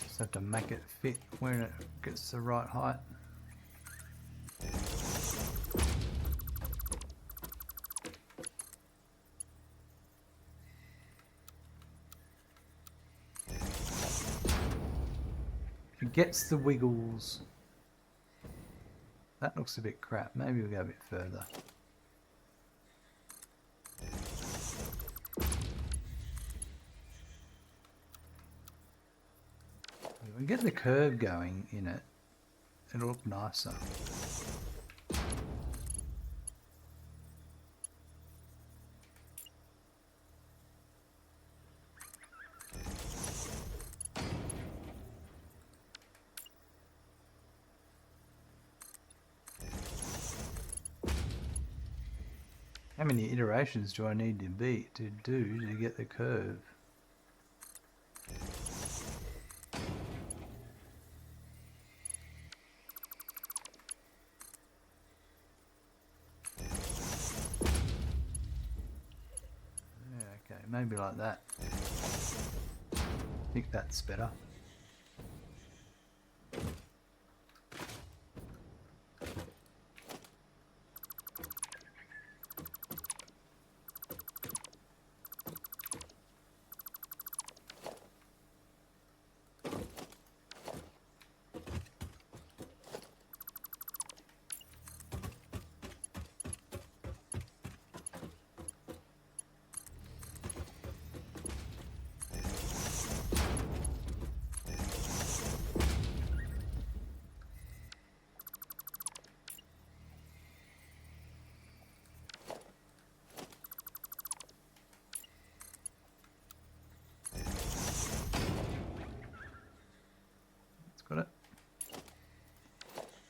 just have to make it fit when it gets the right height. It gets the wiggles. That looks a bit crap. Maybe we'll go a bit further. If we get the curve going in it, it'll look nicer. How many iterations do I need to do to get the curve? Yeah, okay, maybe like that. I think that's better.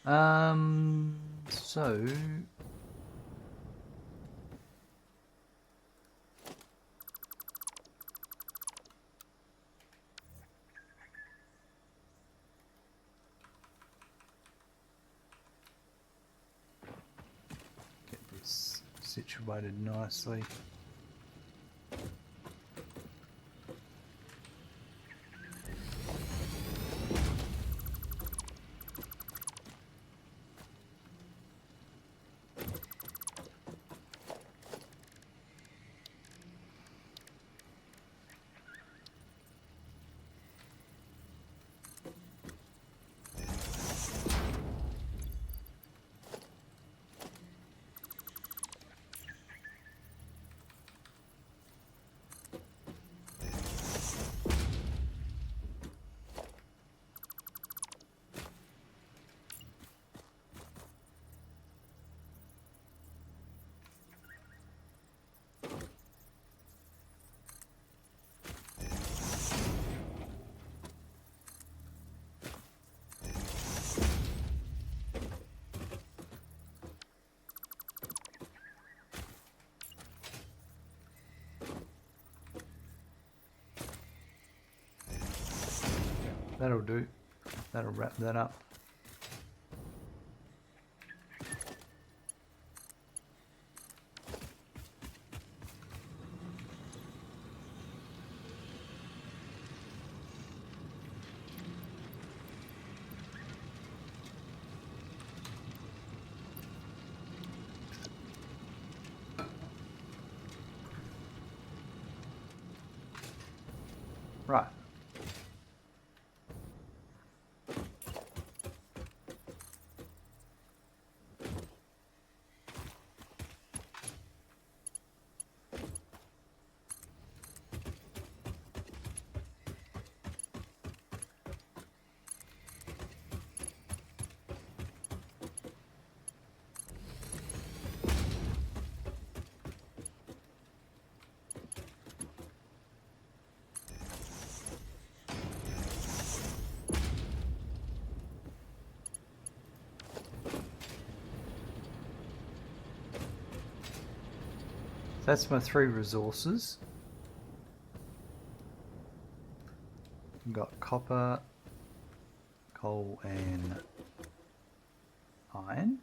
So get this situated nicely. That'll do. That'll wrap that up. Right. That's my 3 resources. I've got copper, coal and iron.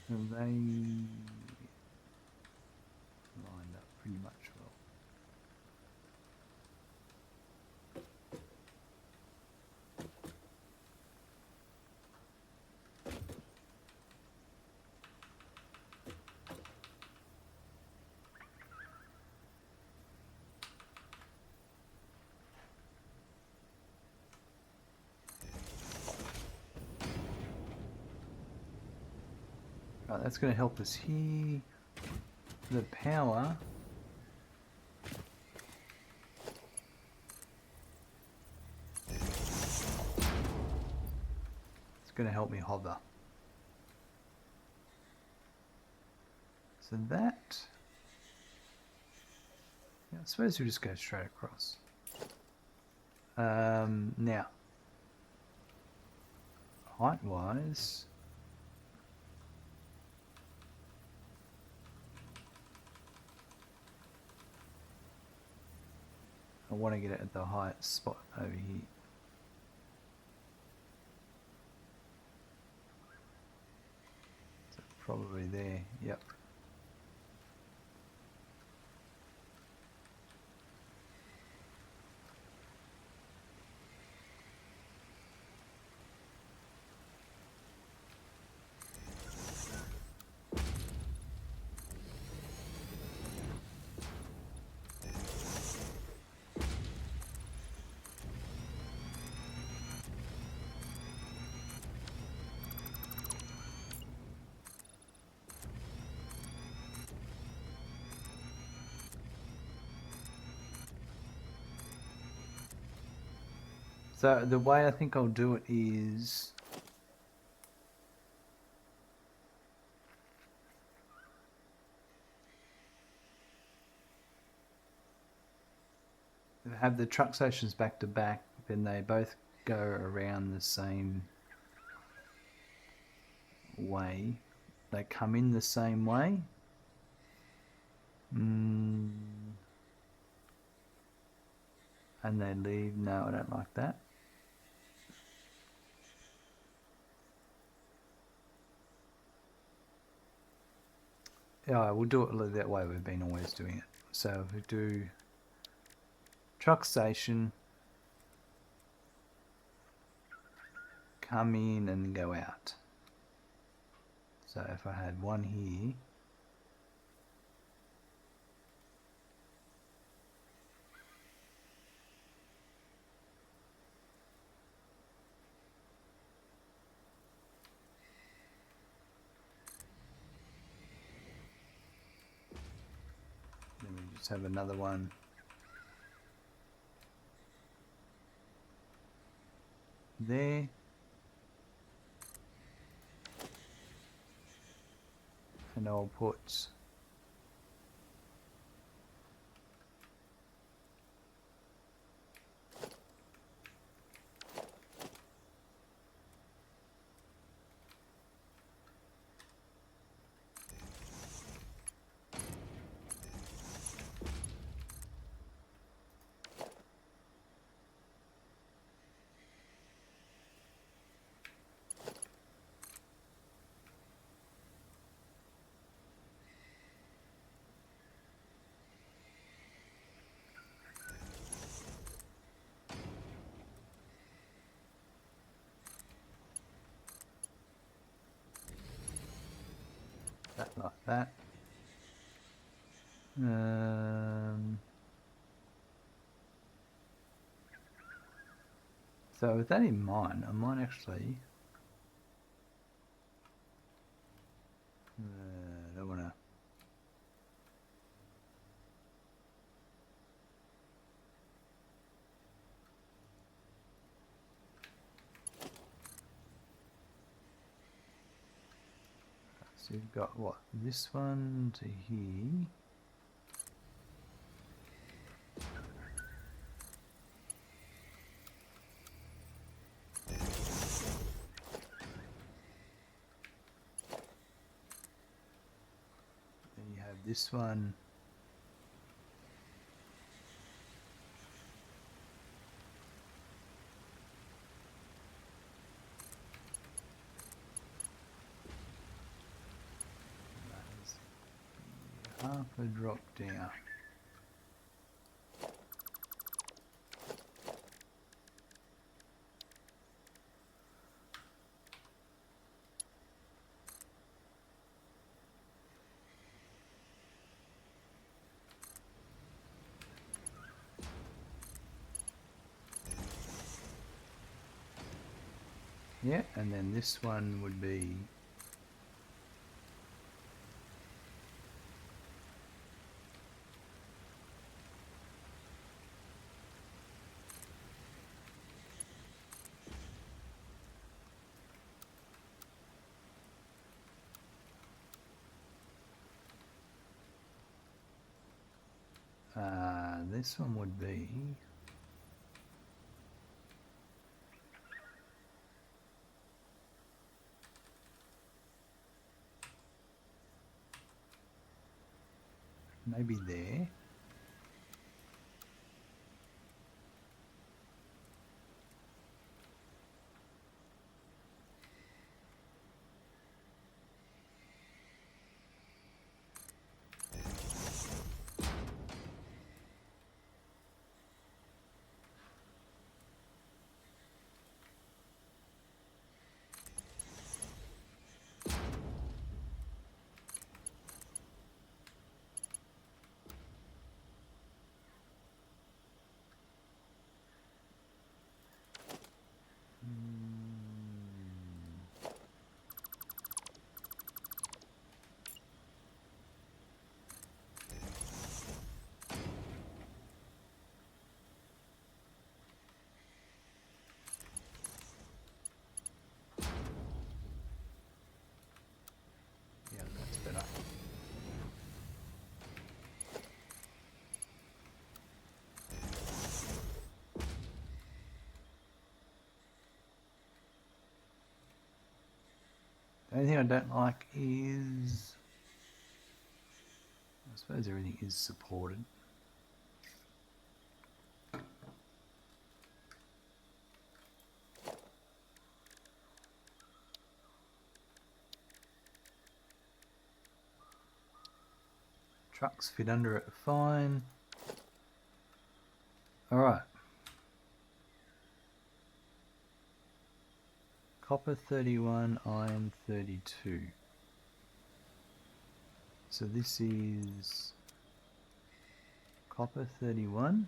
And they lined up pretty much well. Right, that's going to help us here. The power. It's going to help me hover. So that. Yeah, I suppose we just go straight across. Now, height-wise. I want to get it at the highest spot over here. So probably there, yep. So the way I think I'll do it is have the truck stations back to back, then they both go around the same way. They come in the same way. And they leave. No, I don't like that. Yeah, we'll do it that way we've been always doing it. So if we do truck station, come in and go out. So if I had one here, then we just have another one there. And I'll put that like that. So with that in mind, I might actually don't want to. So you've got what? This one to here. Then you have this one. Half a drop down. Yeah, and then this one would be this one would be maybe there. only thing I don't like is... I suppose everything is supported. Trucks fit under it fine. Alright. Copper 31, iron 32. So this is copper 31.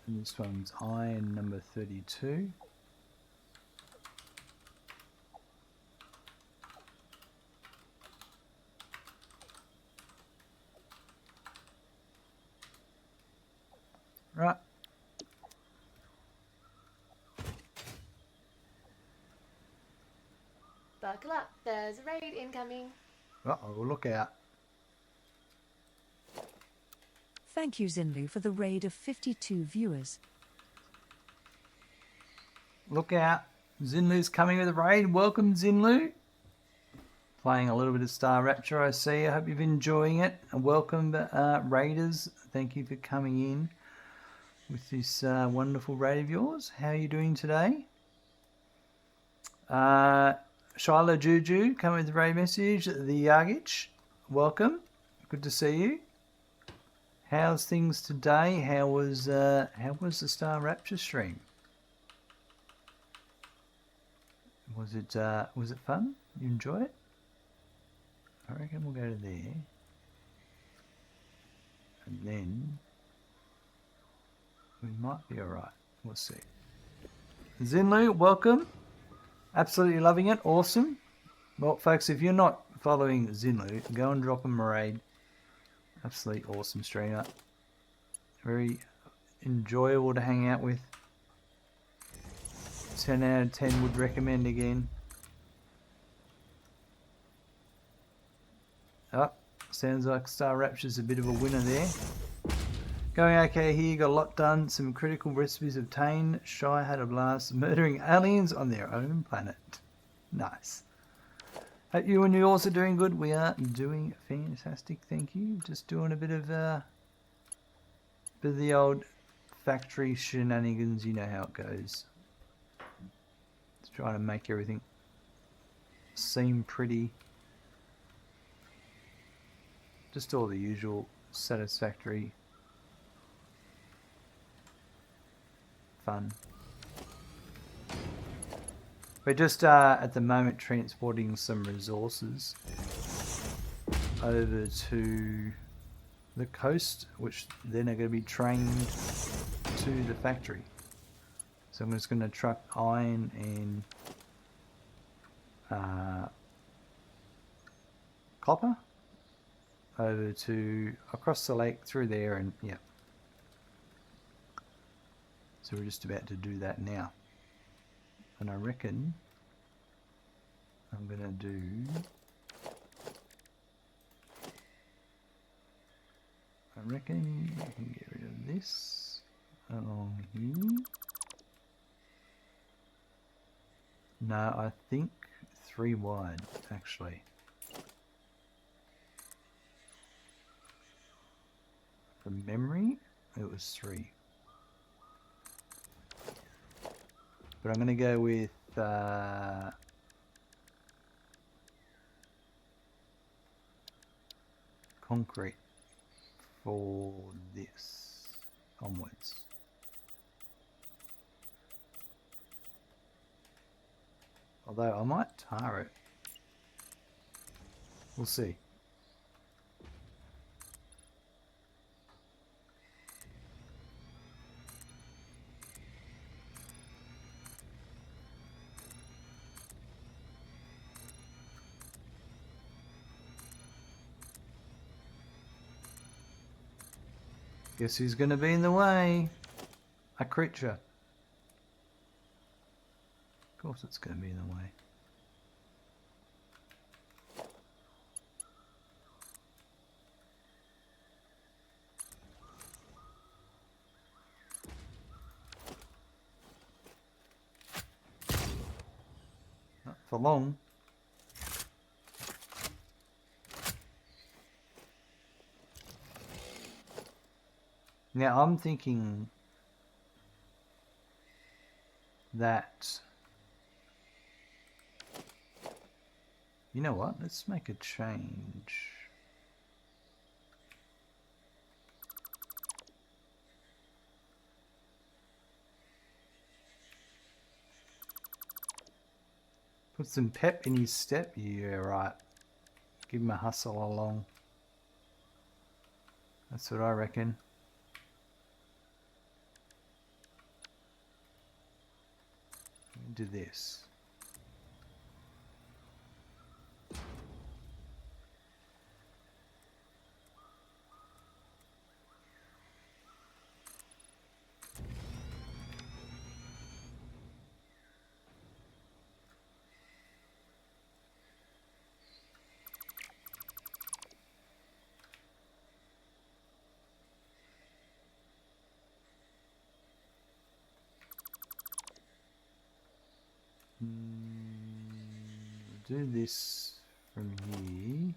And this one's iron number 32. Right. Buckle up, there's a raid incoming. Uh-oh, look out. Thank you, Zinlu, for the raid of 52 viewers. Look out. Zinlu's coming with a raid. Welcome, Zinlu. Playing a little bit of Star Rapture, I see. I hope you've been enjoying it. And welcome, Raiders. Thank you for coming in with this wonderful raid of yours. How are you doing today? Shiloh Juju coming with the raid message. The Yagich, welcome. Good to see you. How's things today? How was the Star Rapture stream? Was it fun? You enjoy it? I reckon we'll go to there. And then we might be alright. We'll see. Zinlu, welcome. Absolutely loving it. Awesome. Well, folks, if you're not following Zinlu, go and drop him a raid. Absolutely awesome streamer. Very enjoyable to hang out with. 10 out of 10 would recommend again. Oh, sounds like Star Rapture's a bit of a winner there. Going okay here, got a lot done. Some critical recipes obtained. Shy had a blast murdering aliens on their own planet. Nice. Hope you and yours are doing good. We are doing fantastic, thank you. Just doing a bit of the old factory shenanigans. You know how it goes. Just trying to make everything seem pretty. Just all the usual Satisfactory fun. We're just at the moment transporting some resources over to the coast, which then are going to be trained to the factory. So I'm just going to truck iron and copper over to across the lake through there, and yeah. So we're just about to do that now. And I reckon I'm going to do I reckon I can get rid of this along here. No, I think 3 wide actually. From memory, it was 3. But I'm going to go with concrete for this onwards. Although I might tar it. We'll see. Guess who's going to be in the way? A creature. Of course it's going to be in the way. for long. Now I'm thinking that, you know what, let's make a change. Put some pep in his step. Yeah, right. Give him a hustle along. That's what I reckon. Do this. Do this from here.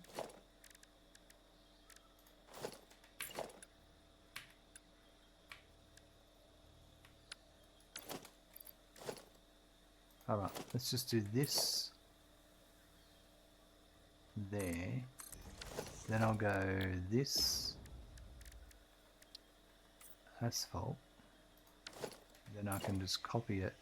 Alright, let's just do this there. Then I'll go this asphalt. Then I can just copy it.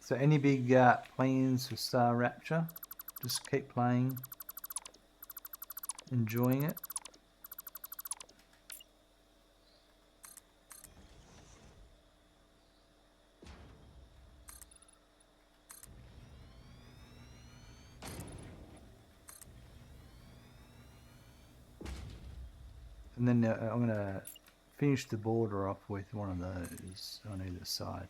So any big plans for Star Rapture? Just keep playing, enjoying it. And then I'm going to finish the border off with one of those on either side.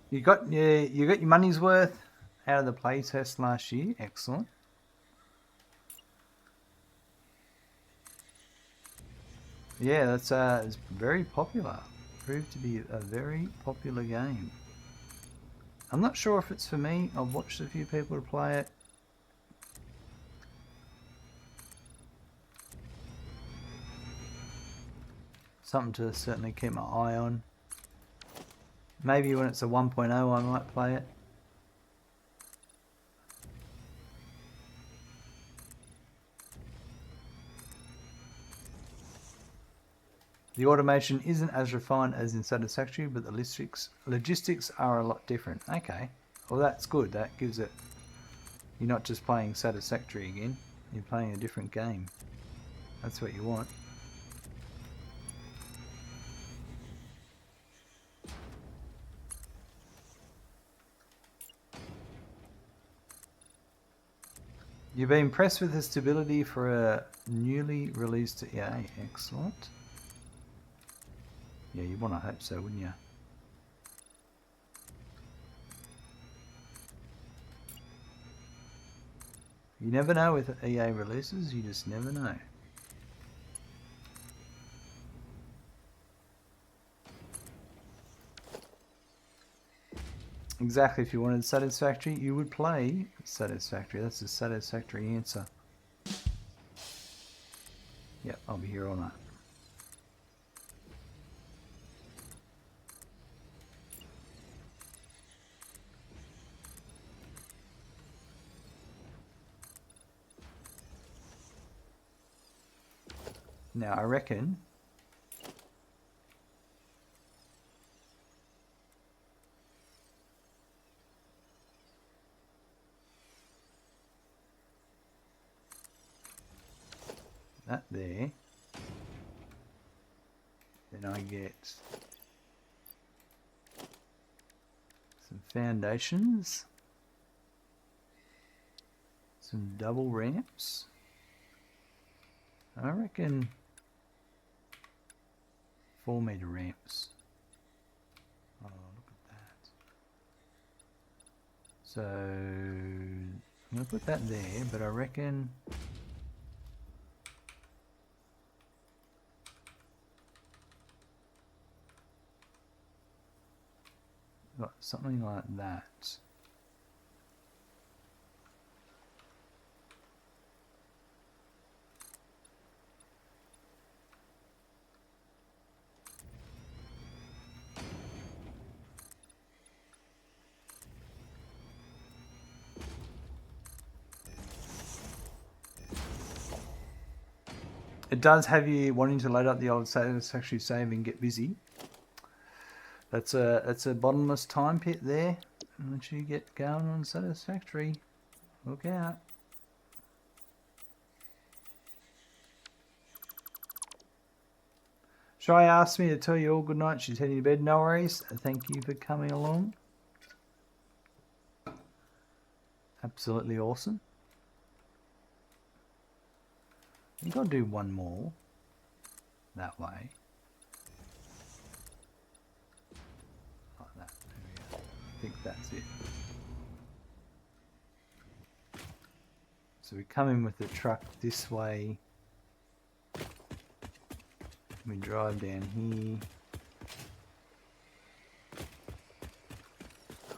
You got your money's worth out of the playtest last year. Excellent. Yeah, that's it's very popular. Proved to be a very popular game. I'm not sure if it's for me. I've watched a few people play it. Something to certainly keep my eye on. Maybe when it's a 1.0 I might play it. The automation isn't as refined as in Satisfactory, but the logistics are a lot different. Okay, well that's good. That gives it... You're not just playing Satisfactory again. You're playing a different game. That's what you want. You've been impressed with the stability for a newly released EA. Excellent. Yeah, you'd want to hope so, wouldn't you? You never know with EA releases, you just never know. Exactly, if you wanted Satisfactory, you would play Satisfactory. That's a satisfactory answer. Yep, I'll be here all night. Now, I reckon that there, then I get some foundations. Some double ramps. I reckon 4-meter ramps. Oh, look at that. So I'm going to put that there, but I reckon got something like that. It does have you wanting to load up the old Satisfactory save and get busy. That's a bottomless time pit there. Once you get going on Satisfactory, look out. Shai asked me to tell you all good night. She's heading to bed. No worries. Thank you for coming along. Absolutely awesome. You've got to do one more that way. Like that. There we go. I think that's it. So we come in with the truck this way. We drive down here.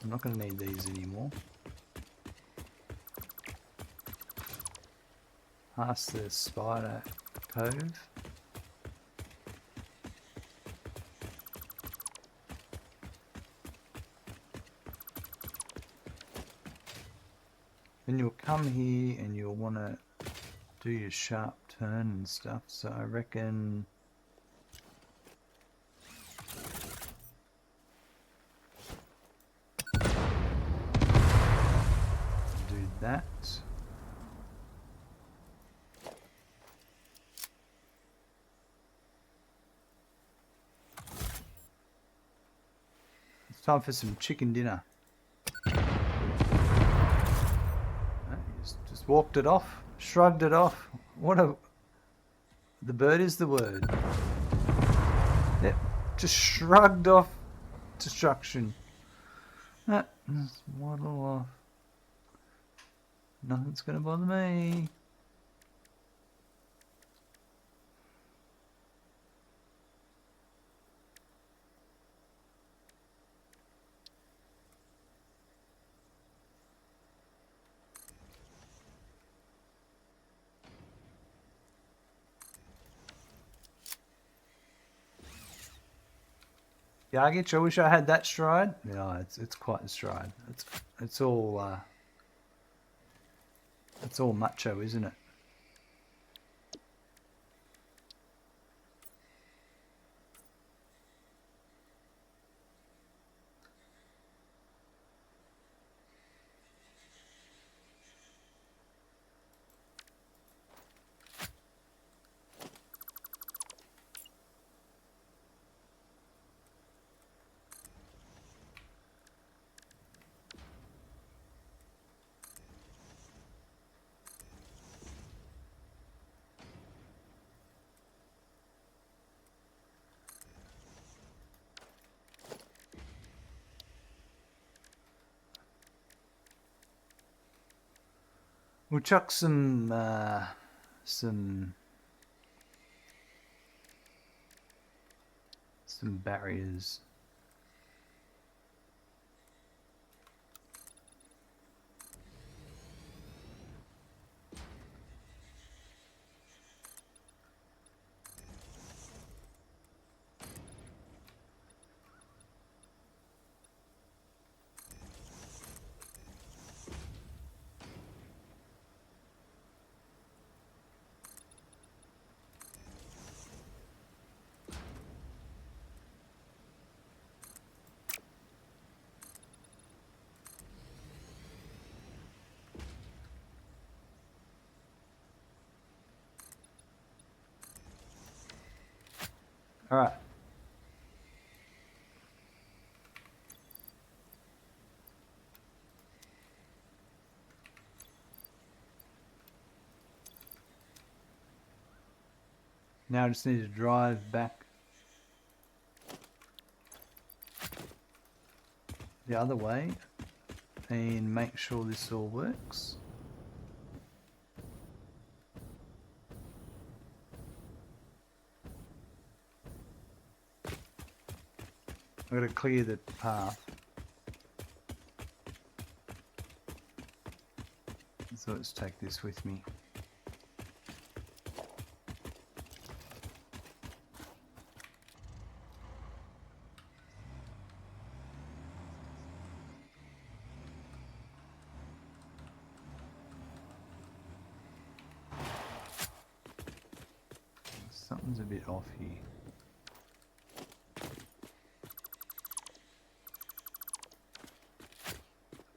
I'm not going to need these anymore. Past the spider cove. Then you'll come here and you'll want to do your sharp turn and stuff. So I reckon do that. It's time for some chicken dinner. Just walked it off, shrugged it off. The bird is the word. Yep, just shrugged off destruction. Just waddle off. Nothing's gonna bother me. Yargich, I wish I had that stride. No, it's quite a stride. It's all macho, isn't it? We'll chuck some barriers. All right. Now I just need to drive back the other way and make sure this all works. I've got to clear the path. So let's take this with me. Something's a bit off here.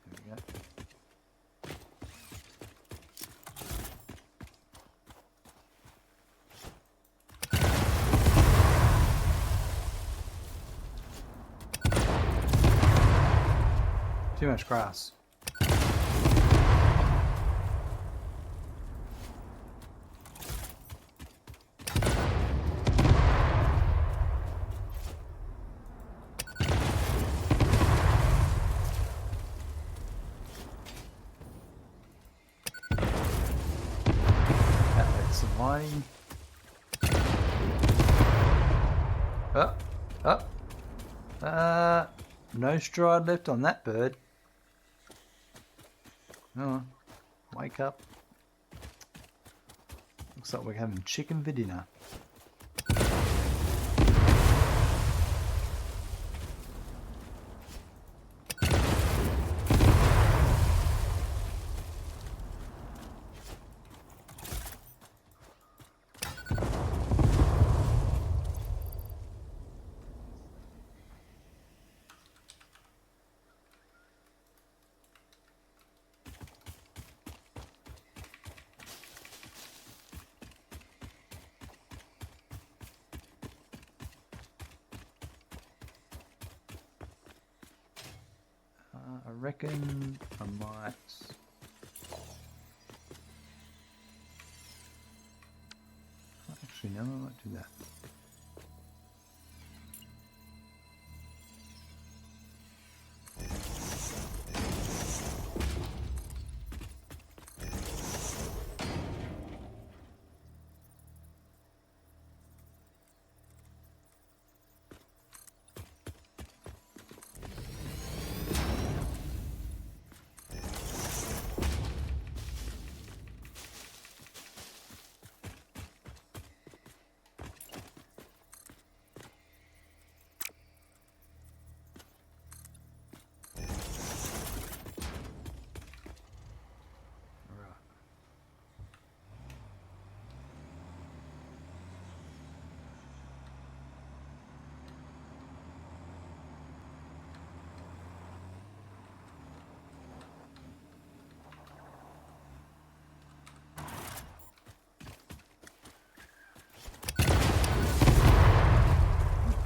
There we go. Too much grass. Some lighting. No stride left on that bird. Oh, wake up. Looks like we're having chicken for dinner. I reckon I might... Actually, no, I might do that.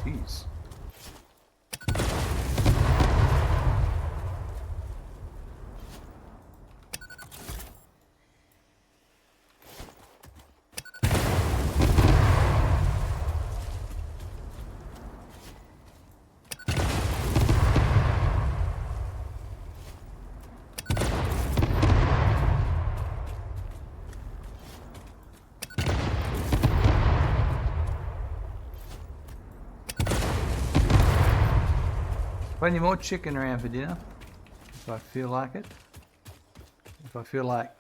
Jeez. Plenty more chicken around for dinner, if I feel like it. If I feel like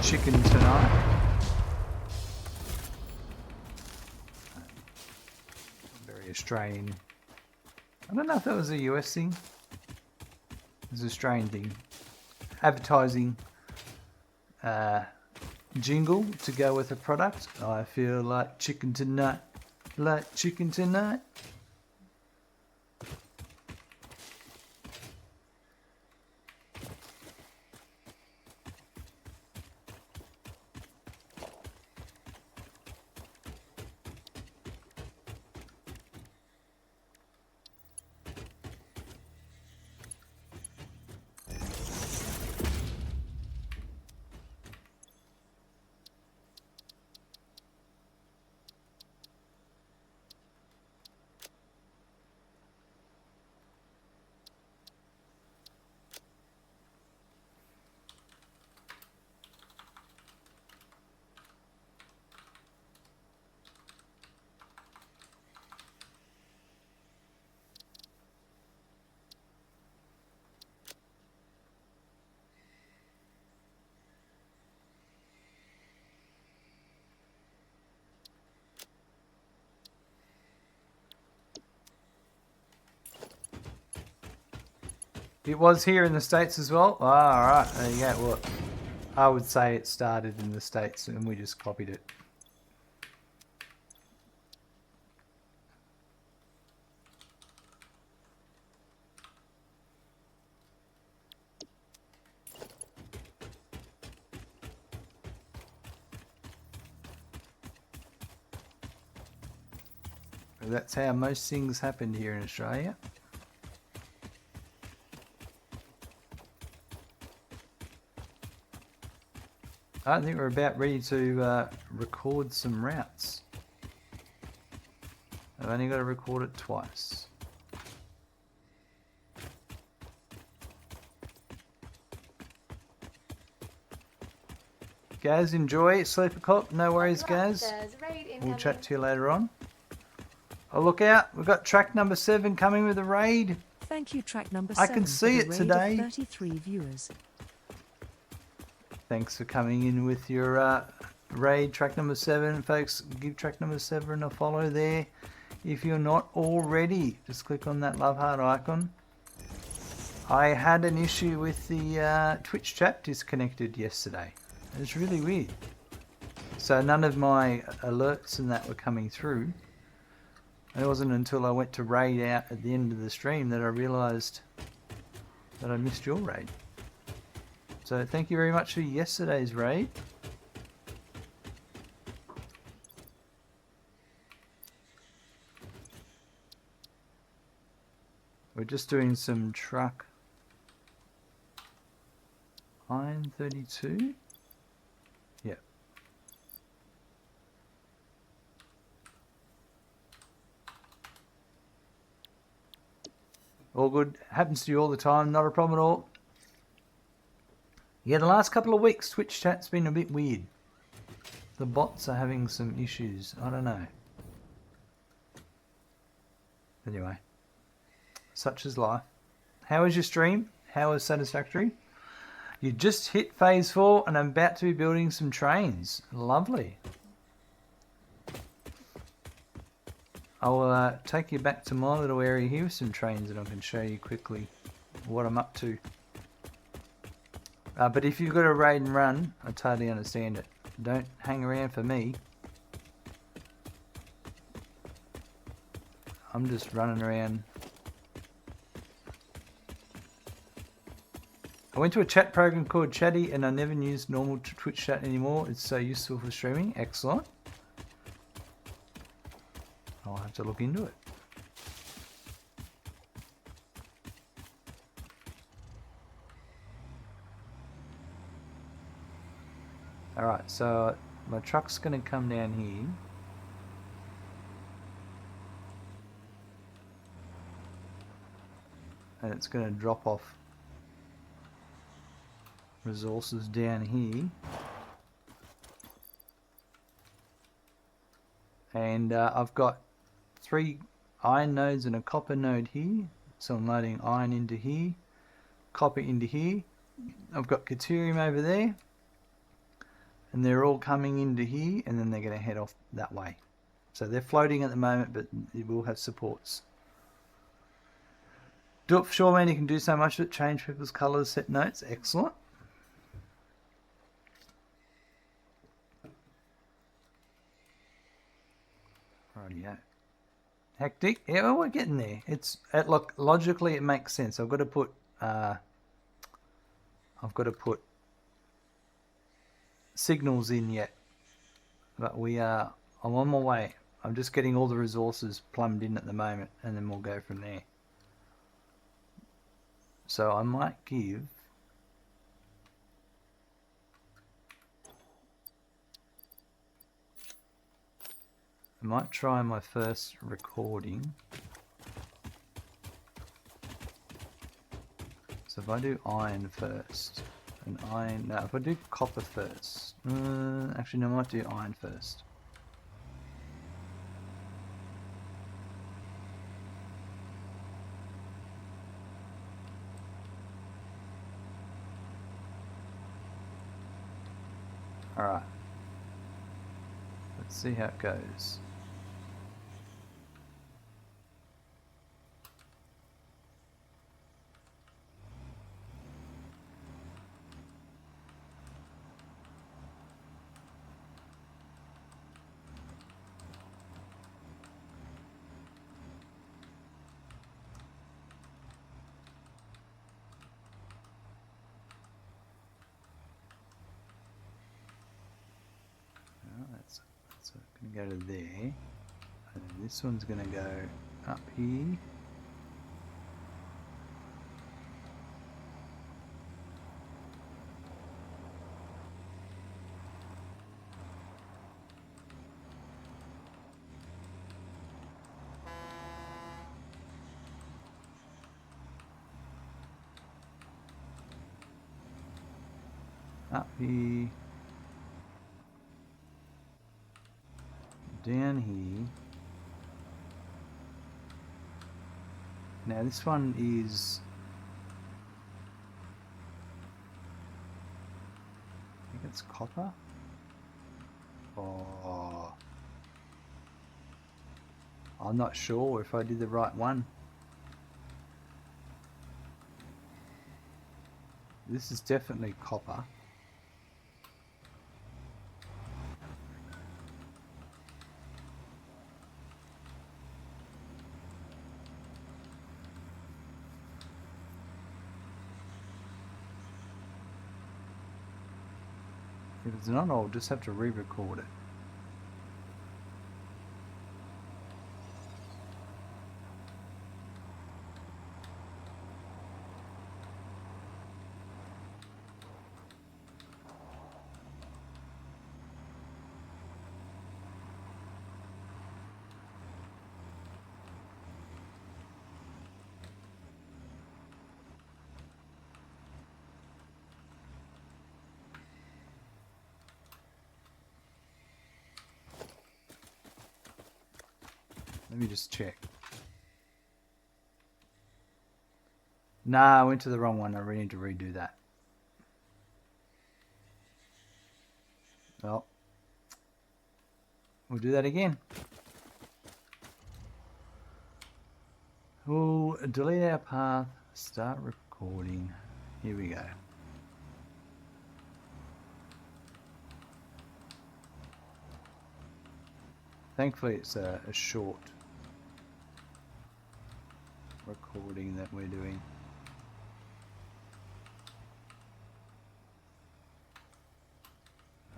chicken tonight. Very Australian. I don't know if that was a US thing. It's an Australian thing. Advertising jingle to go with a product. I feel like chicken tonight. Like chicken tonight. It was here in the States as well? Oh, alright, there you go. Well, I would say it started in the States and we just copied it. That's how most things happened here in Australia. I think we're about ready to record some routes. I've only got to record it twice. Gaz, enjoy. Sleeper Cop, no worries, Gaz. There's a raid incoming. We'll chat to you later on. Oh, look out. We've got track number 7 coming with a raid. Thank you, track number I 7. can see for it the raid today. Of 33 viewers. Thanks for coming in with your raid track number 7. Folks, give track number 7 a follow there. If you're not already, just click on that love heart icon. I had an issue with the Twitch chat disconnected yesterday. It's really weird. So none of my alerts and that were coming through. It wasn't until I went to raid out at the end of the stream that I realised that I missed your raid. So thank you very much for yesterday's raid. We're just doing some truck iron 32. Yep. All good. Happens to you all the time. Not a problem at all. Yeah, the last couple of weeks Twitch chat's been a bit weird. The bots are having some issues. I don't know. Anyway. Such is life. How was your stream? How was Satisfactory? You just hit phase 4 and I'm about to be building some trains. Lovely. I'll take you back to my little area here with some trains and I can show you quickly what I'm up to. But if you've got a raid and run, I totally understand it. Don't hang around for me. I'm just running around. I went to a chat program called Chatty and I never used normal Twitch chat anymore. It's so useful for streaming. Excellent. I'll have to look into it. Alright, so my truck's going to come down here. And it's going to drop off resources down here. And I've got 3 iron nodes and a copper node here. So I'm loading iron into here, copper into here. I've got Caterium over there. And they're all coming into here and then they're going to head off that way. So they're floating at the moment, but it will have supports. Do it for sure, man. You can do so much of it. Change people's colours, set notes. Excellent. Rightio. Hectic. Yeah, well, we're getting there. Look, logically it makes sense. I've got to put signals in yet, but I'm on my way. I'm just getting all the resources plumbed in at the moment and then we'll go from there. So I might try my first recording. So if I do iron first, if I do copper first, actually no, I might do iron first. Alright. Let's see how it goes. Gonna go to there. And this one's gonna go up here. Up here. Down here. Now this one is, I think it's copper. Oh, I'm not sure if I did the right one. This is definitely copper. If it's not, I'll just have to re-record it. Let me just check. Nah, I went to the wrong one. I really need to redo that. Well, we'll do that again. We'll delete our path, start recording. Here we go. Thankfully it's a short recording that we're doing.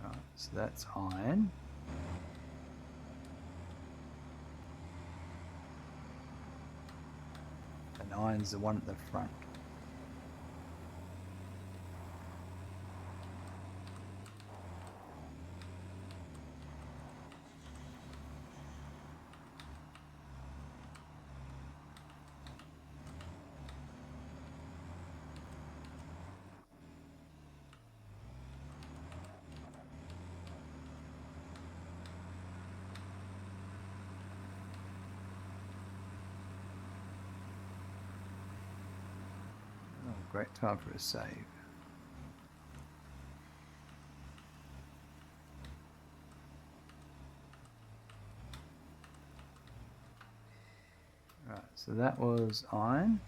Alright, so that's iron. And iron's the one at the front. Oh, great time for a save. Right, so that was iron.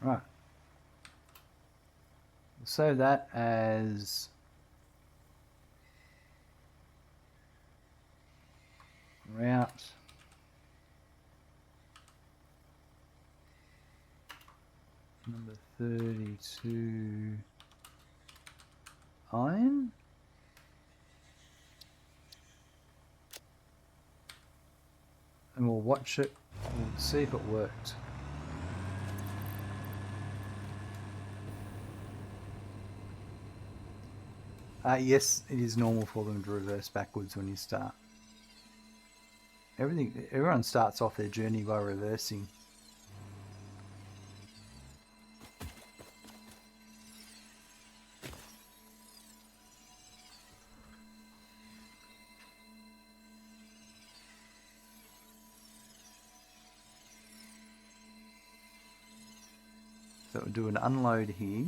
Right. We'll save that as route number 32 iron. And we'll watch it. We'll see if it worked. Yes, it is normal for them to reverse backwards when you start. Everyone starts off their journey by reversing. So we'll do an unload here.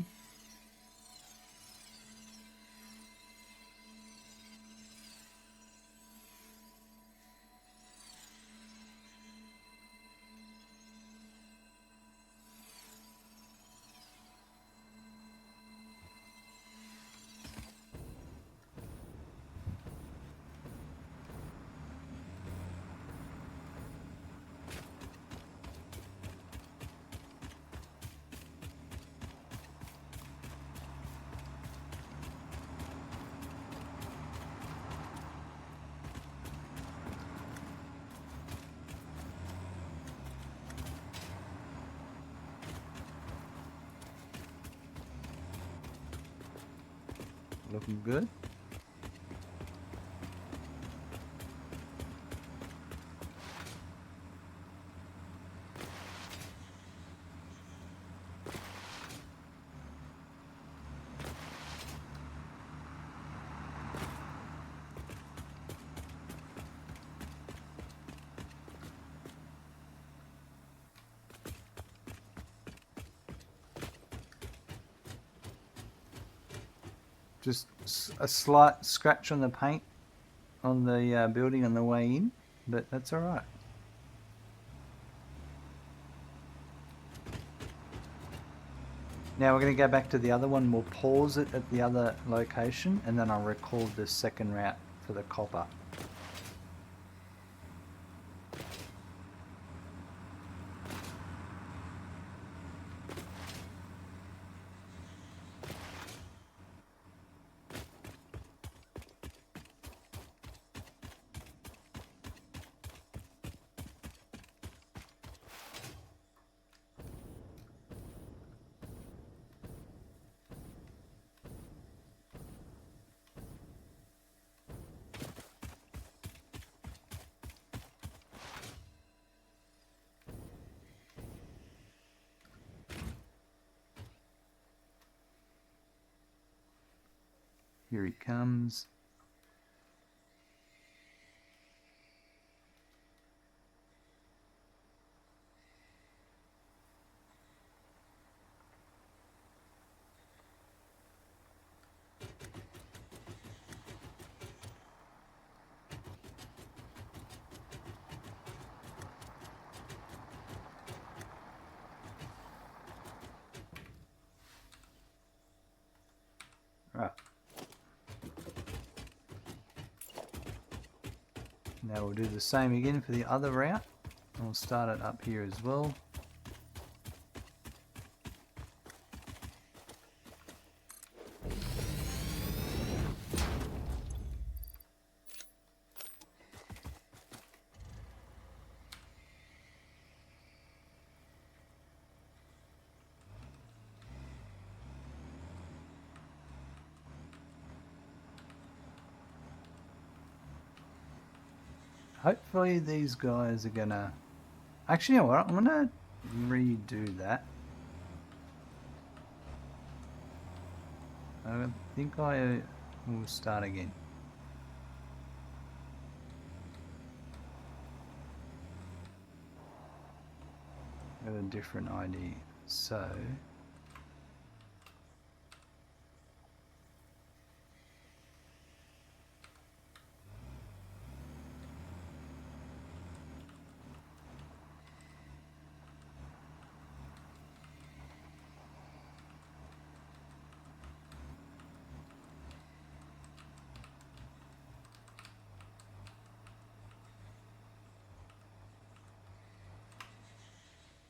Looking good. Just a slight scratch on the paint on the building on the way in, but that's all right. Now we're going to go back to the other one. We'll pause it at the other location, and then I'll record the second route for the copper. Here he comes. Right. Now we'll do the same again for the other route. We'll start it up here as well. Hopefully these guys are gonna... Actually, you know what? I'm gonna redo that. I think I will start again. Got a different ID. So...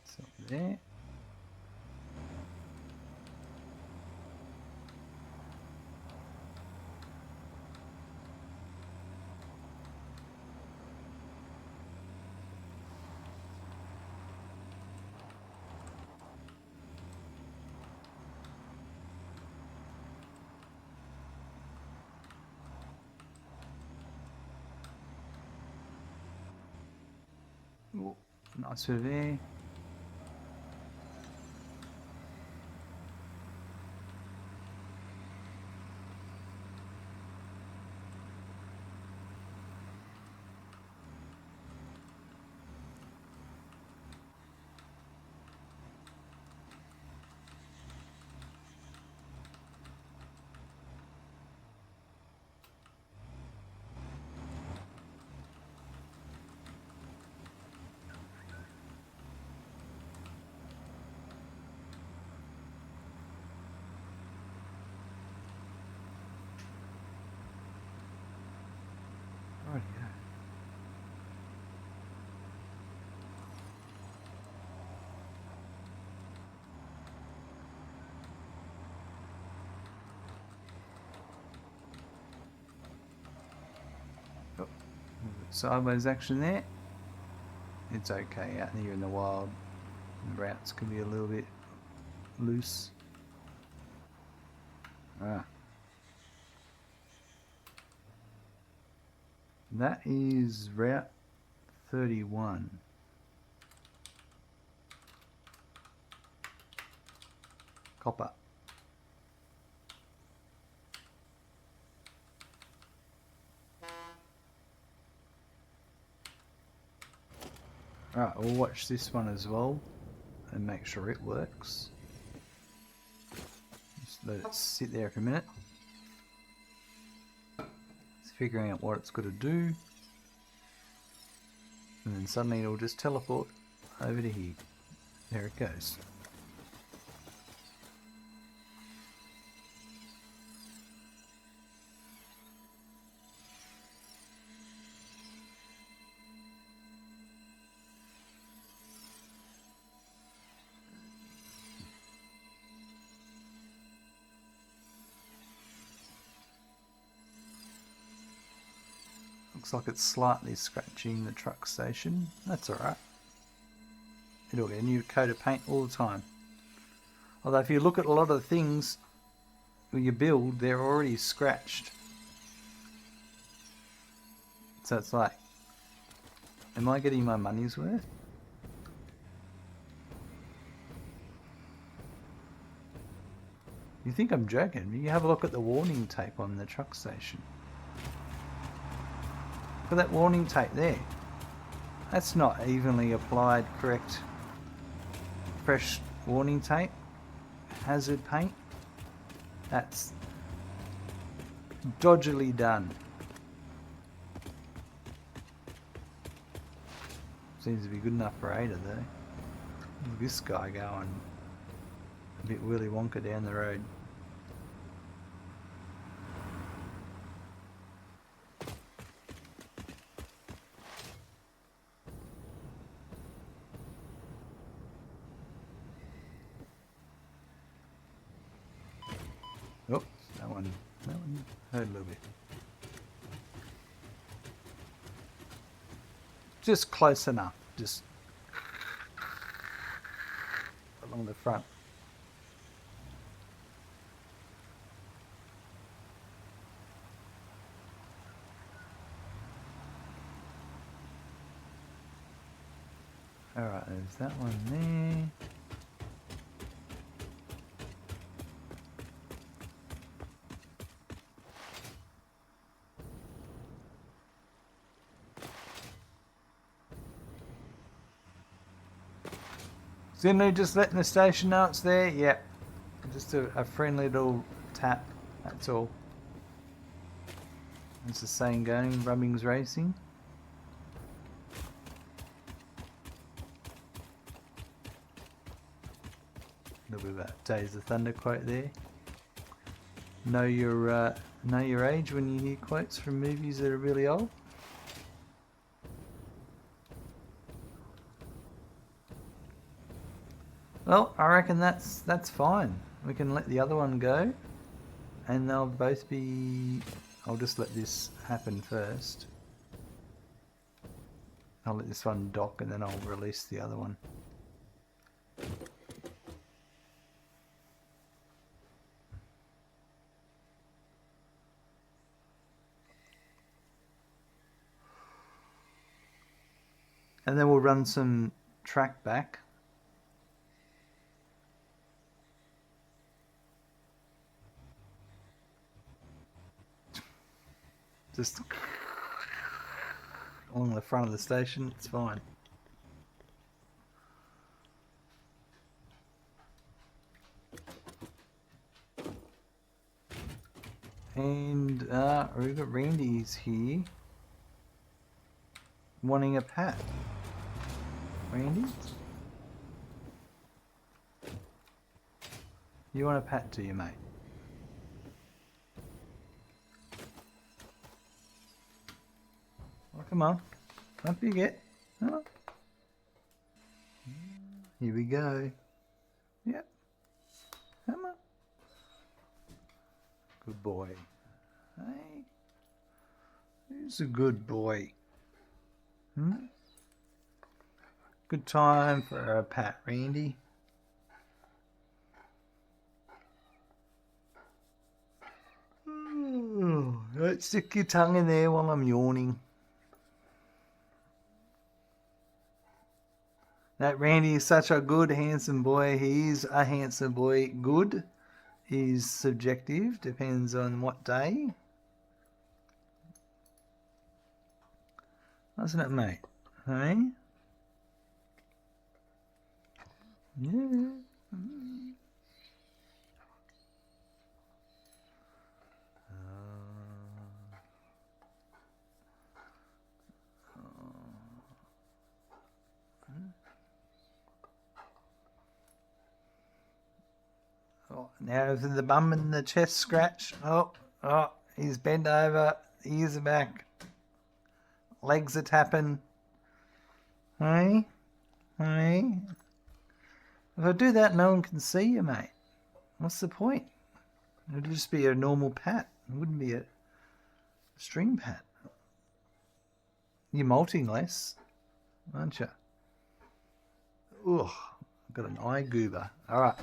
So there. Oh, nice bit of air. sideways action there. It's okay out here in the wild. The routes can be a little bit loose. That is Route 31. Copper. Alright, we'll watch this one as well and make sure it works. Just let it sit there for a minute. It's figuring out what it's got to do. And then suddenly it'll just teleport over to here. There it goes. Looks like it's slightly scratching the truck station. That's alright. It'll get a new coat of paint all the time. Although if you look at a lot of the things when you build, they're already scratched. So it's like, am I getting my money's worth? You think I'm joking? You have a look at the warning tape on the truck station. Look at that warning tape there. That's not evenly applied, correct, fresh warning tape. Hazard paint. That's dodgily done. Seems to be good enough for Ada though. Look at this guy going a bit Willy Wonka down the road. Oh, that one hurt a little bit. Just close enough, just along the front. Alright, there's that one there. Zinlu just letting the station know it's there? Yep. Just a friendly little tap, that's all. As the saying going, Rubbing's racing. A little bit about Days of Thunder quote there. Know your age when you hear quotes from movies that are really old. Well, I reckon that's fine. We can let the other one go, and they'll both be. I'll just let this happen first. I'll let this one dock, and then I'll release the other one. And then we'll run some track back. Just along the front of the station, it's fine. And we've got Randy's here wanting a pat. Randy? You want a pat, do you, mate? Oh, come on. Up you get. Oh. Here we go. Yep. Come on. Good boy. Hey. Who's a good boy? Good time for a pat, Randy. Don't stick your tongue in there while I'm yawning. That Randy is such a good, handsome boy. He's a handsome boy. Good is subjective, depends on what day. Doesn't it, mate? Hey? Yeah. Oh, now for the bum and the chest scratch. Oh, he's bent over. Ears are back. Legs are tapping. Hey? Hey? If I do that, no one can see you, mate. What's the point? It would just be a normal pat. It wouldn't be a string pat. You're molting less, aren't you? Ugh, I've got an eye goober. All right.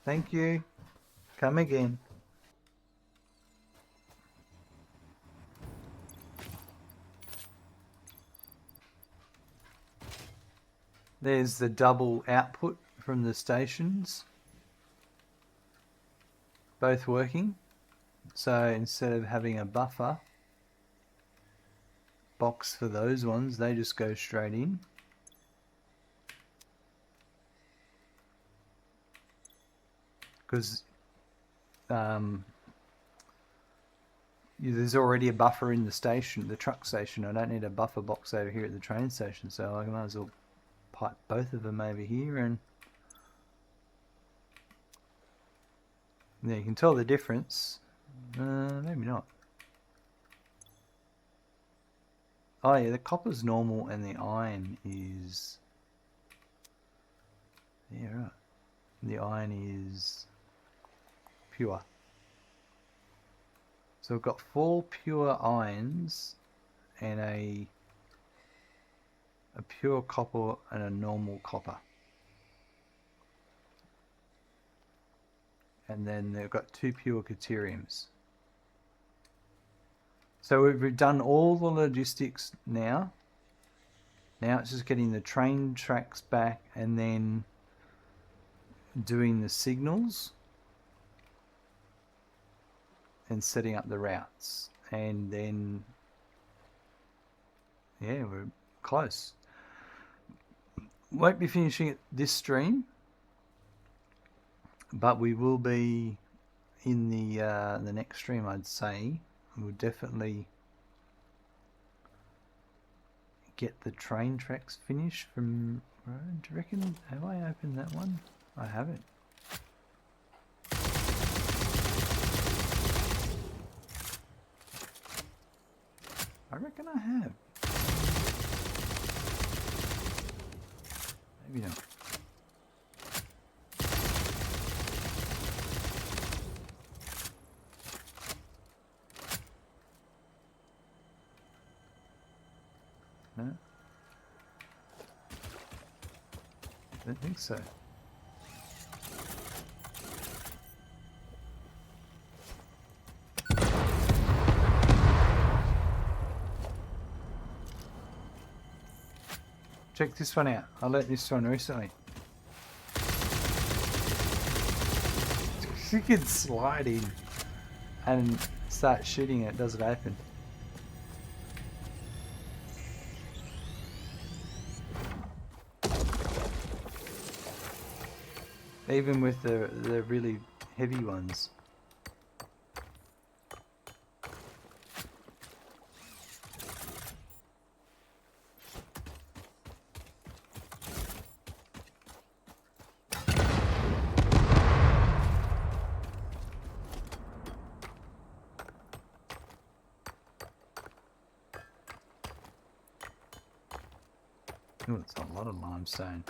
Thank you. Come again. There's the double output from the stations. Both working. So instead of having a buffer box for those ones, they just go straight in. Because there's already a buffer in the station, the truck station. I don't need a buffer box over here at the train station, so I might as well pipe both of them over here, and yeah, you can tell the difference. Maybe not. Oh yeah, the copper's normal and the iron is... Yeah, right. The iron is pure. So we've got 4 pure irons and a pure copper and a normal copper. And then they've got 2 pure cateriums. So we've done all the logistics now. Now it's just getting the train tracks back and then doing the signals and setting up the routes. And then, yeah, we're close. Won't be finishing it this stream, but we will be in the next stream, I'd say. We'll definitely get the train tracks finished from... Do you reckon... Have I opened that one? I haven't. I reckon I have. Maybe not. No? I don't think so. Check this one out. I learnt this one recently. You can slide in and start shooting it. Does it open? Even with the really heavy ones. Oh, it's a lot of limestone.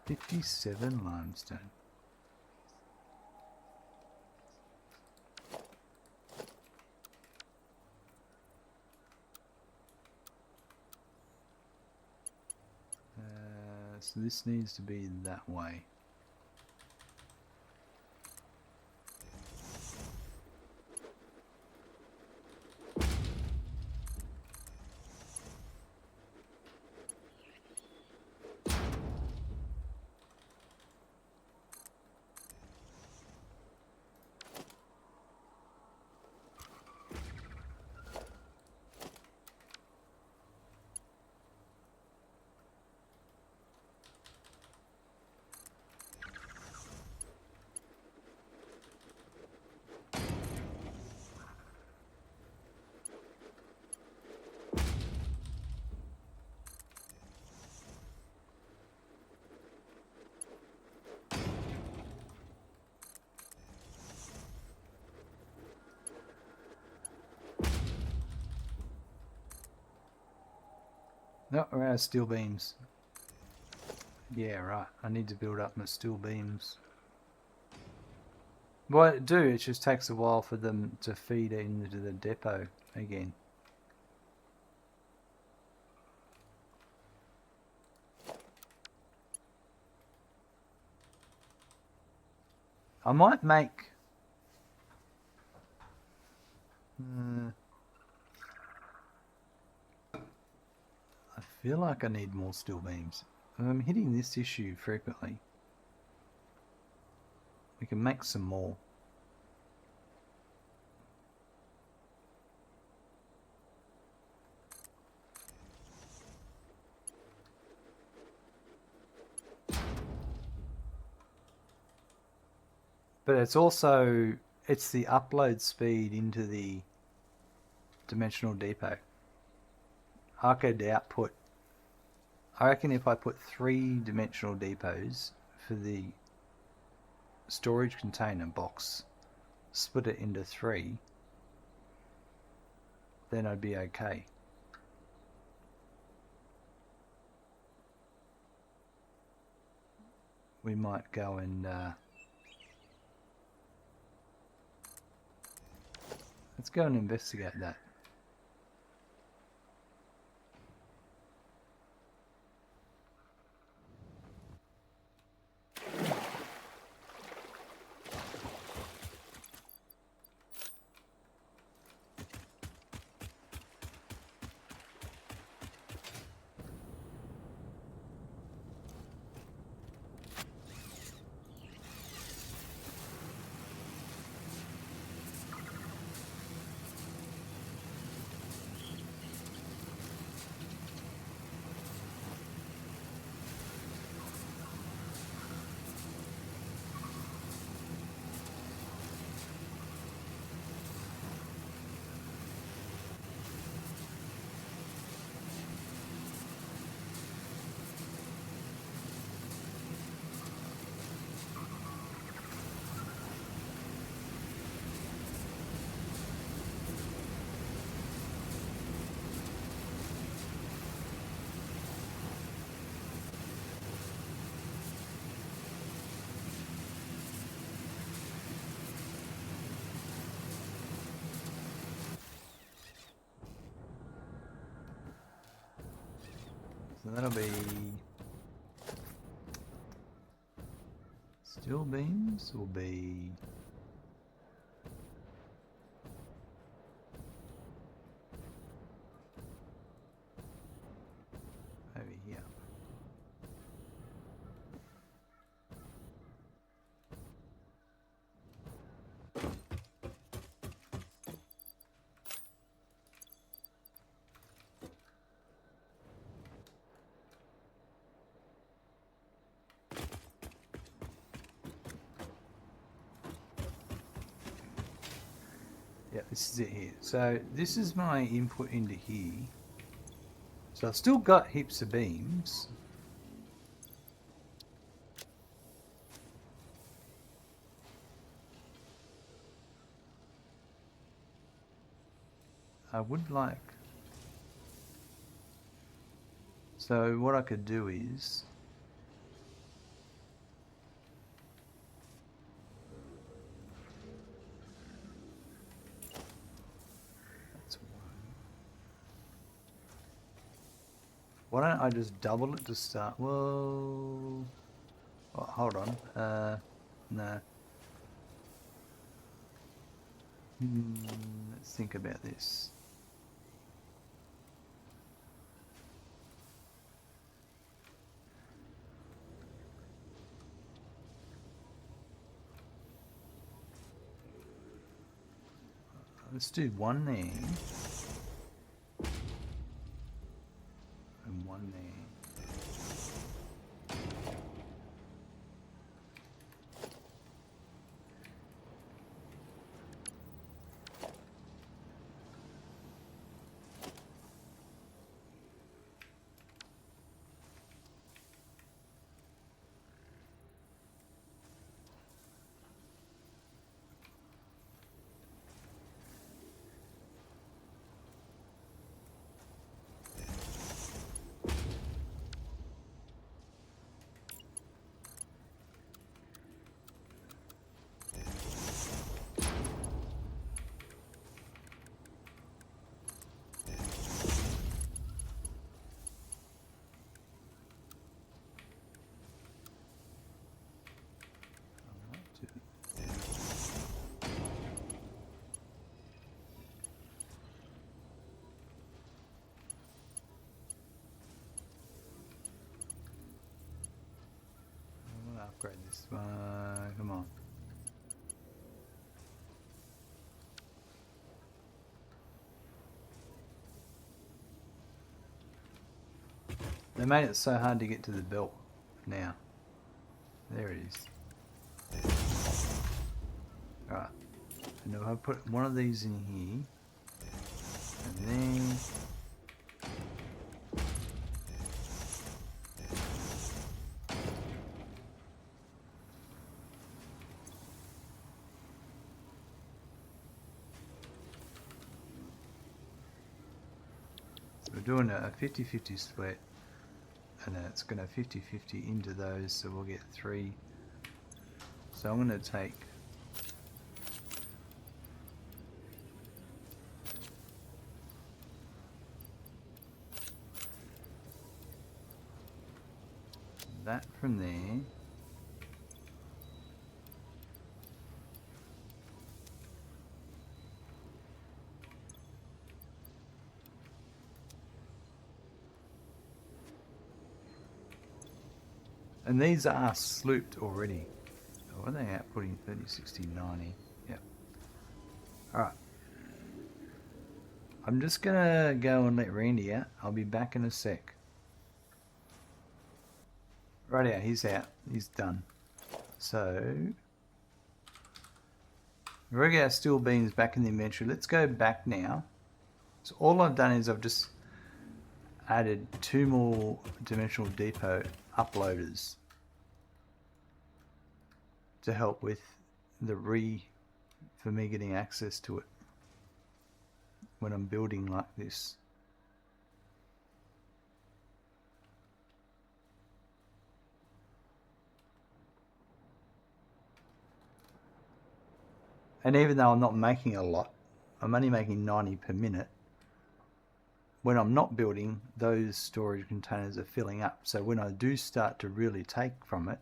$57 limestone. So this needs to be that way. No, we're out of steel beams. Yeah, right. I need to build up my steel beams. What it do, it just takes a while for them to feed into the depot again. I might make... I feel like I need more steel beams. I'm hitting this issue frequently. We can make some more. But it's also, it's the upload speed into the dimensional depot. Arcade output. I reckon if I put 3 dimensional depots for the storage container box, split it into 3, then I'd be okay. We might go and let's go and investigate that. So that'll be steel beams will be over here. Yeah, this is it here. So this is my input into here. So I've still got heaps of beams. I would like... So what I could do is... That's one. Why don't I just double it to start? Whoa. Oh, hold on. No. Let's think about this. Let's do one there. And one there. Upgrade this one. Come on. They made it so hard to get to the belt now. There it is. Alright. And if I put one of these in here, and then we're doing a 50-50 split, and then it's going to 50-50 into those, so we'll get 3. So I'm going to take that from there. And these are slooped already. What are they outputting? 30, 60, 90. Yep. Alright. I'm just gonna go and let Randy out. I'll be back in a sec. Right, he's out. He's done. So we've got our steel beams back in the inventory. Let's go back now. So all I've done is I've just added 2 more dimensional depot uploaders to help with for me getting access to it when I'm building like this. And even though I'm not making a lot, I'm only making 90 per minute. When I'm not building, those storage containers are filling up. So when I do start to really take from it,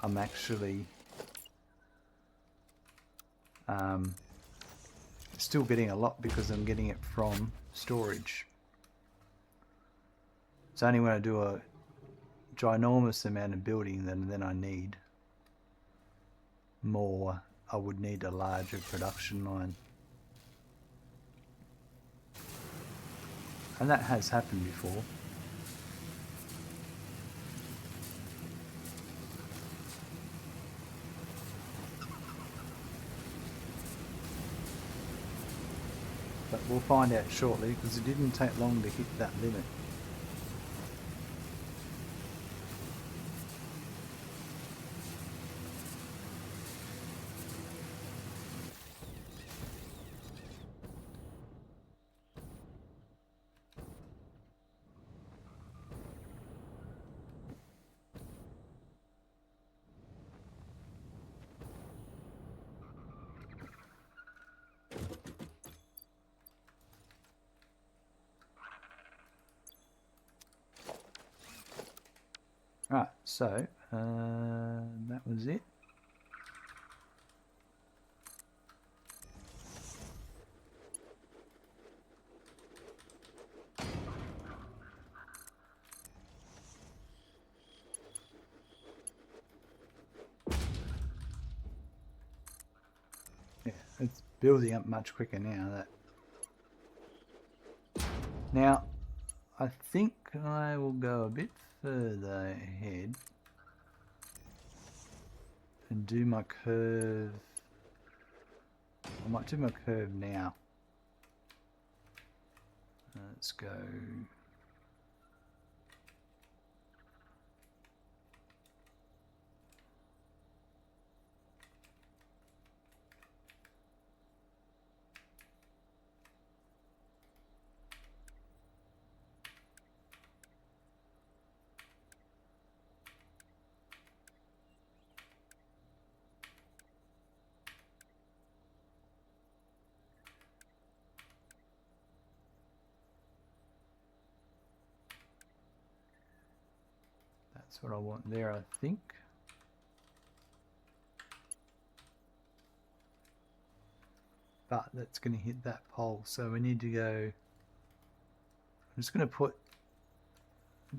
I'm actually still getting a lot because I'm getting it from storage. It's only when I do a ginormous amount of building then I need more. I would need a larger production line. And that has happened before. But we'll find out shortly because it didn't take long to hit that limit. Right, so that was it. Yeah, it's building up much quicker now. Now, I think I will go a bit further ahead and do my curve. I might do my curve now. Let's go. That's what I want there, I think. But that's going to hit that pole, so we need to go. I'm just going to put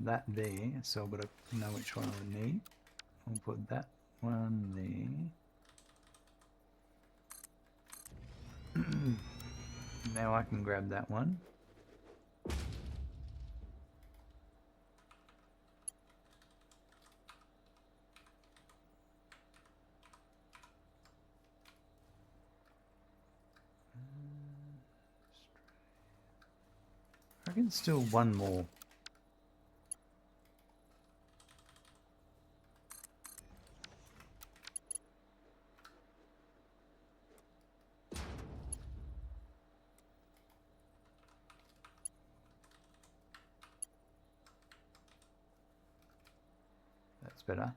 that there, so I've got to know which one I need. I'll put that one there. Now I can grab that one. I reckon still one more. That's better.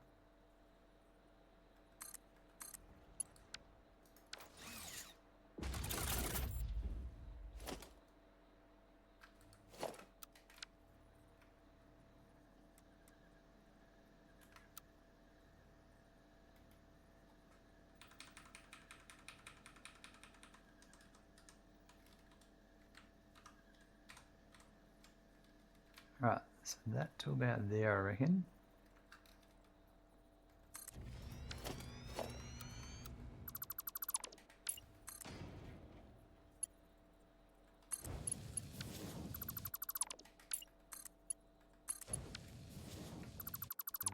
Right, so that to about there, I reckon.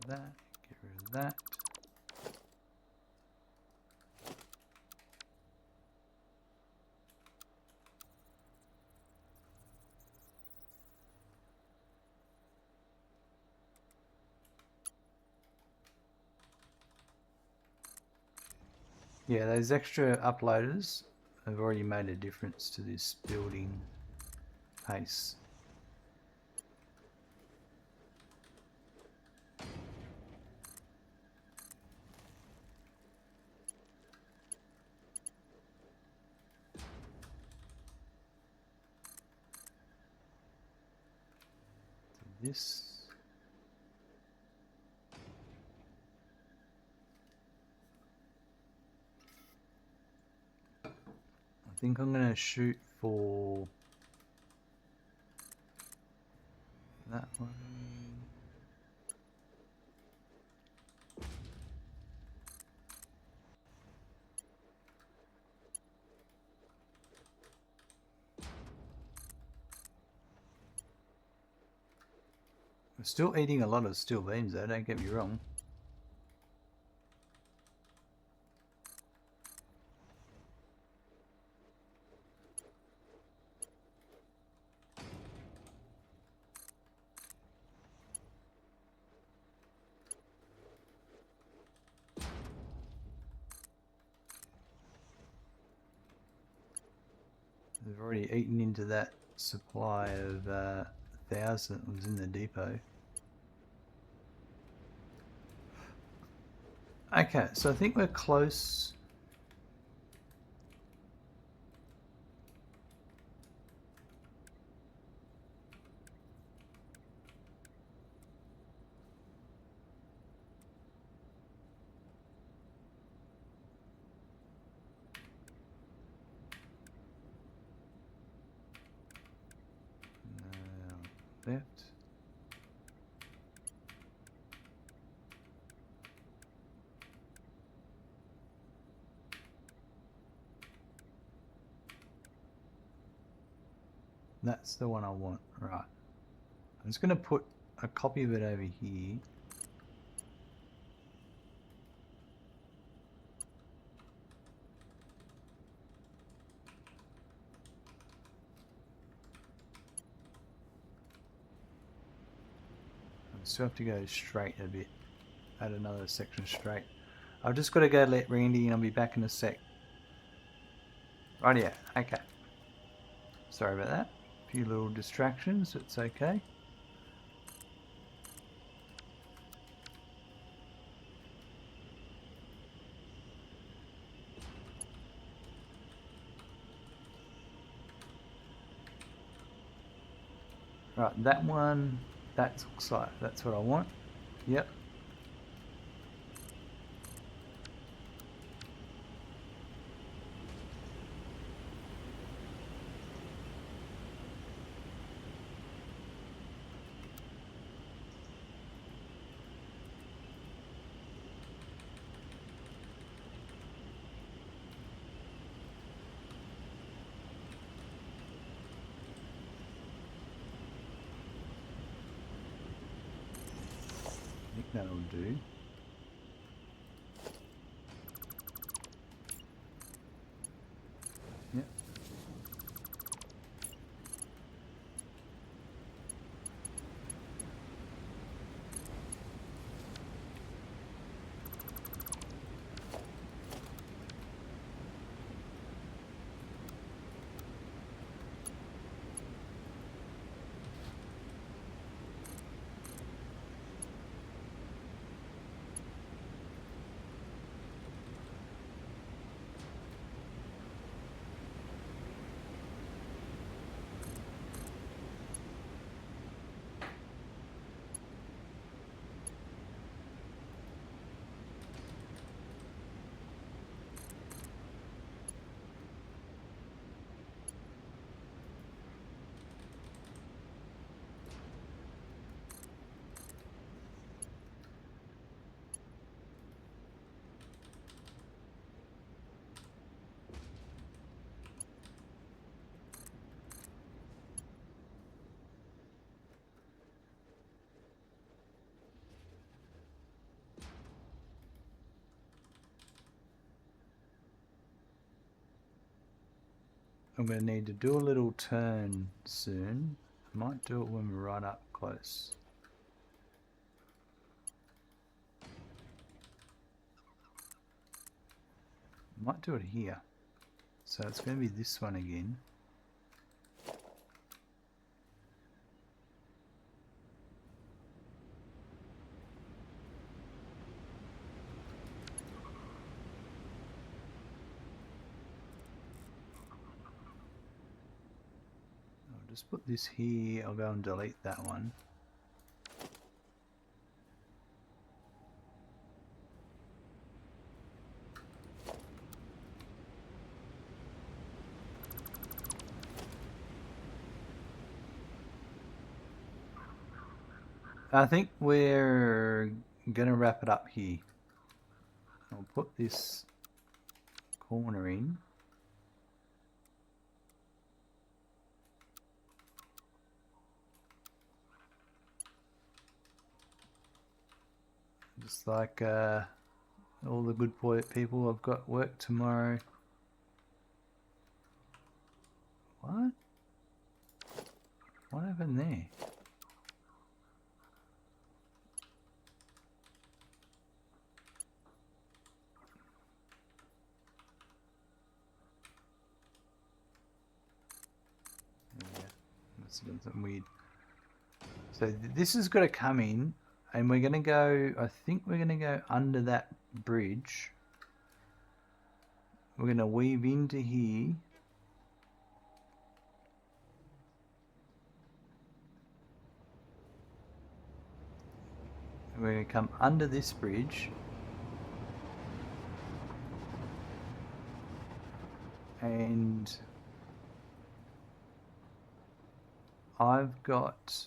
That, get rid of that. Yeah, those extra uploaders have already made a difference to this building pace. So this. I think I'm going to shoot for that one. We're still eating a lot of steel beams though, don't get me wrong. They've already eaten into that supply of 1,000 that was in the depot. Okay, so I think we're close. left. That's the one I want, right. I'm just going to put a copy of it over here. I still have to go straight a bit, add another section straight. I've just got to go let Randy and I'll be back in a sec. Right, yeah, okay. Sorry about that. A few little distractions, it's okay. Right, that one, that looks like that's what I want. Yep. I think that'll do. Yep. I'm going to need to do a little turn soon. I might do it when we're right up close. I might do it here. So it's going to be this one again. I'll just put this here. I'll go and delete that one. I think we're going to wrap it up here. I'll put this corner in. Just like all the good people, I've got work tomorrow. What? What happened there? Yeah, must have done something weird. So this has got to come in, and we're going to go, I think we're going to go under that bridge. We're going to weave into here. We're going to come under this bridge. And I've got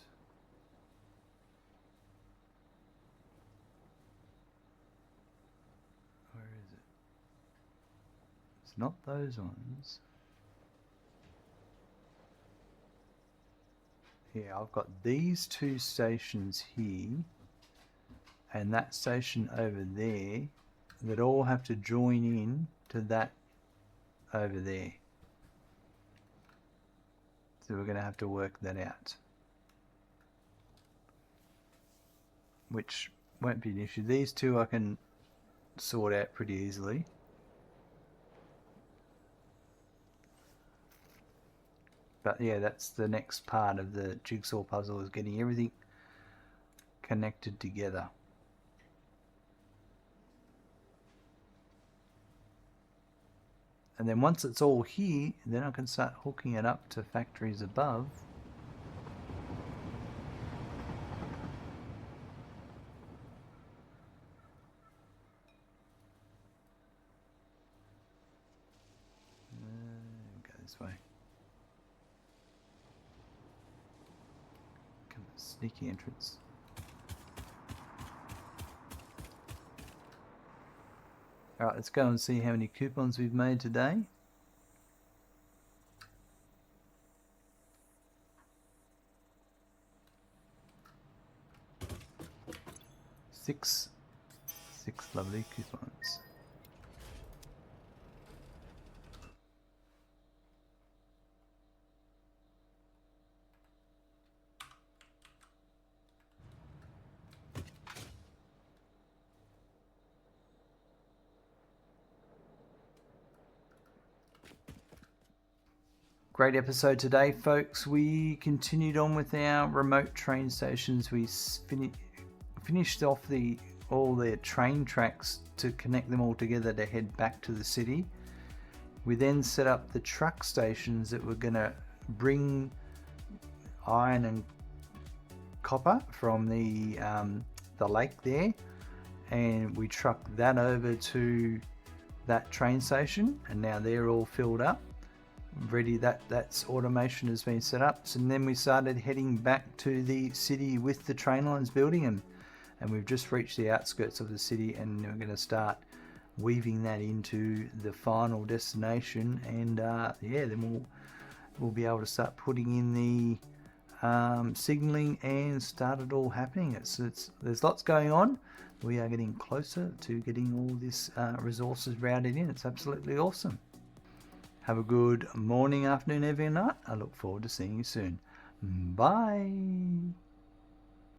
It's not those ones. Yeah, I've got these two stations here and that station over there that all have to join in to that over there. So we're going to have to work that out, which won't be an issue. These two I can sort out pretty easily. But yeah, that's the next part of the jigsaw puzzle, is getting everything connected together. And then once it's all here, then I can start hooking it up to factories above. Go this way. Come on, sneaky entrance. Alright, let's go and see how many coupons we've made today. Six lovely coupons. Great episode today, folks. We continued on with our remote train stations. We finished off all their train tracks to connect them all together to head back to the city. We then set up the truck stations that were going to bring iron and copper from the lake there, and we trucked that over to that train station, and now they're all filled up. Ready, that's automation has been set up. So then we started heading back to the city with the train lines building them, and we've just reached the outskirts of the city, and we're going to start weaving that into the final destination. And yeah, then we'll be able to start putting in the signaling and start it all happening. There's lots going on. We are getting closer to getting all this resources routed in. It's absolutely awesome. Have a good morning, afternoon, evening, night. I look forward to seeing you soon. Bye.